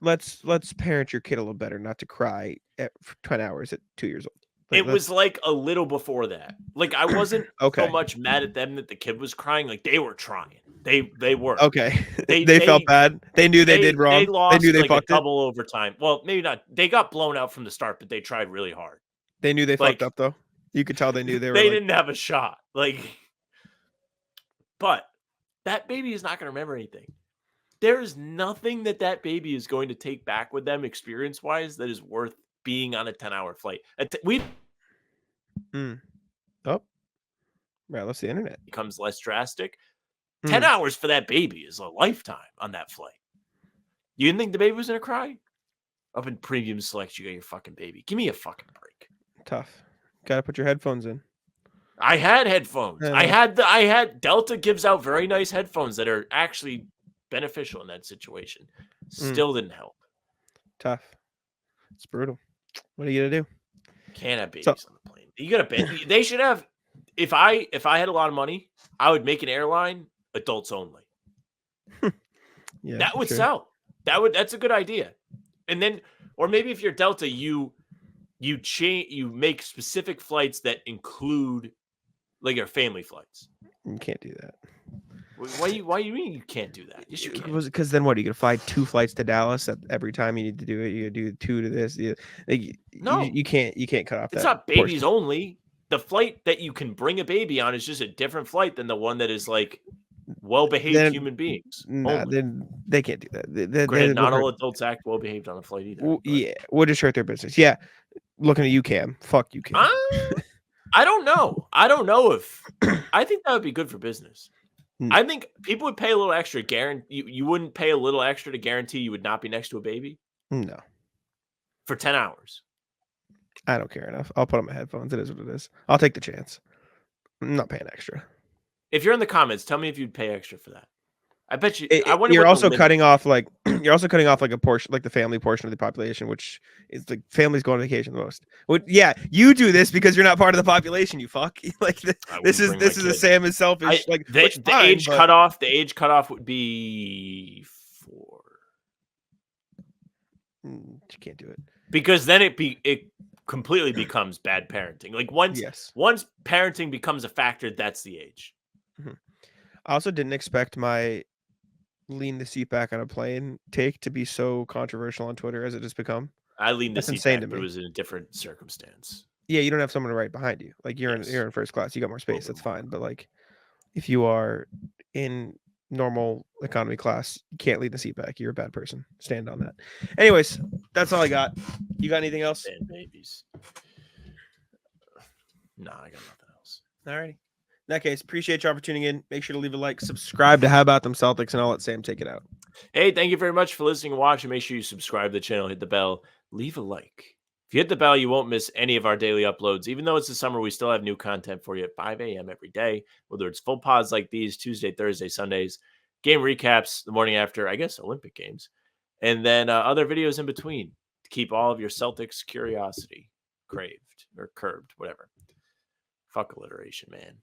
let's parent your kid a little better, not to cry at 10 hours at 2 years old. Like, it was like a little before that. Like I wasn't so much mad at them that the kid was crying. Like they were trying. They were. Okay. They felt bad. They knew they did wrong. They lost. They knew they like fucked a double overtime. Well, maybe not. They got blown out from the start, but they tried really hard. They knew they fucked up though. You could tell they knew they were. They didn't have a shot. Like, but that baby is not going to remember anything. There is nothing that baby is going to take back with them experience-wise that is worth being on a 10-hour flight. Oh, right. Let's the internet becomes less drastic. 10 hours for that baby is a lifetime on that flight. You didn't think the baby was going to cry? Up in premium select, you got your fucking baby. Give me a fucking break. Tough. Got to put your headphones in. I had headphones. I had Delta gives out very nice headphones that are actually beneficial in that situation. Still didn't help. Tough. It's brutal. What are you gonna do? Can't have babies on the plane. You gotta they should have. If I had a lot of money, I would make an airline adults only. Yeah, that would sell. That's a good idea. And then, or maybe if you're Delta, you make specific flights that include like your family flights. You can't do that. Why you mean you can't do that? Yes, you can. Because then what? Are you gonna fly 2 flights to Dallas every time you need to do it? You do 2 to this. No, you can't cut off. It's not babies only. The flight that you can bring a baby on is just a different flight than the one that is like well-behaved human beings. Nah, then they can't do that. Granted, not all adults act well-behaved on a flight either. Yeah, we'll just hurt their business. Yeah, looking at you, Cam. Fuck you, Cam. I don't know. I don't know if I think that would be good for business. I think people would pay a little extra. You wouldn't pay a little extra to guarantee you would not be next to a baby? No. For 10 hours. I don't care enough. I'll put on my headphones. It is what it is. I'll take the chance. I'm not paying extra. If you're in the comments, tell me if you'd pay extra for that. I bet you. I wonder You're what the also limit- cutting off like you're also cutting off like a portion, like the family portion of the population, which is the families go on vacation the most. Well, yeah, you do this because you're not part of the population. You fuck. Like this is a kid. Sam is selfish. Like the fine, age but... cutoff. The age cutoff would be 4. You can't do it because then it completely becomes bad parenting. Like once parenting becomes a factor, that's the age. I also didn't expect my lean the seat back on a plane take to be so controversial on Twitter as it has become. I leaned the That's seat insane back, to but me. it was in a different circumstance. Yeah, you don't have someone right behind you. Like you're in first class, you got more space. That's fine. But like, if you are in normal economy class, you can't lean the seat back. You're a bad person. Stand on that. Anyways, that's all I got. You got anything else? And babies. No, I got nothing else. All righty. In that case, appreciate y'all for tuning in. Make sure to leave a like, subscribe to How About Them Celtics, and I'll let Sam take it out. Hey, thank you very much for listening and watching. Make sure you subscribe to the channel, hit the bell, leave a like. If you hit the bell, you won't miss any of our daily uploads. Even though it's the summer, we still have new content for you at 5 a.m. every day, whether it's full pods like these, Tuesday, Thursday, Sundays, game recaps the morning after, I guess, Olympic Games, and then other videos in between to keep all of your Celtics curiosity craved or curbed, whatever. Fuck alliteration, man.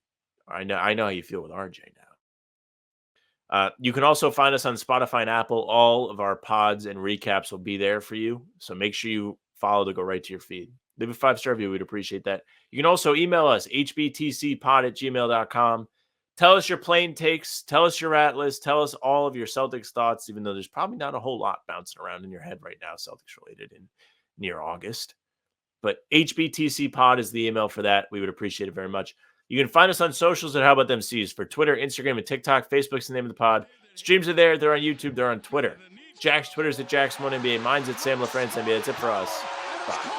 I know how you feel with RJ now. You can also find us on Spotify and Apple. All of our pods and recaps will be there for you. So make sure you follow to go right to your feed. Leave a 5-star review. We'd appreciate that. You can also email us, hbtcpod@gmail.com. Tell us your plain takes. Tell us your rat list. Tell us all of your Celtics thoughts, even though there's probably not a whole lot bouncing around in your head right now, Celtics related in near August. But hbtcpod is the email for that. We would appreciate it very much. You can find us on socials at How About Them C's for Twitter, Instagram, and TikTok. Facebook's the name of the pod. Streams are there. They're on YouTube. They're on Twitter. Jack's Twitter's at JacksMoneNBA. Mine's at Sam LaFrance NBA. That's it for us. Bye.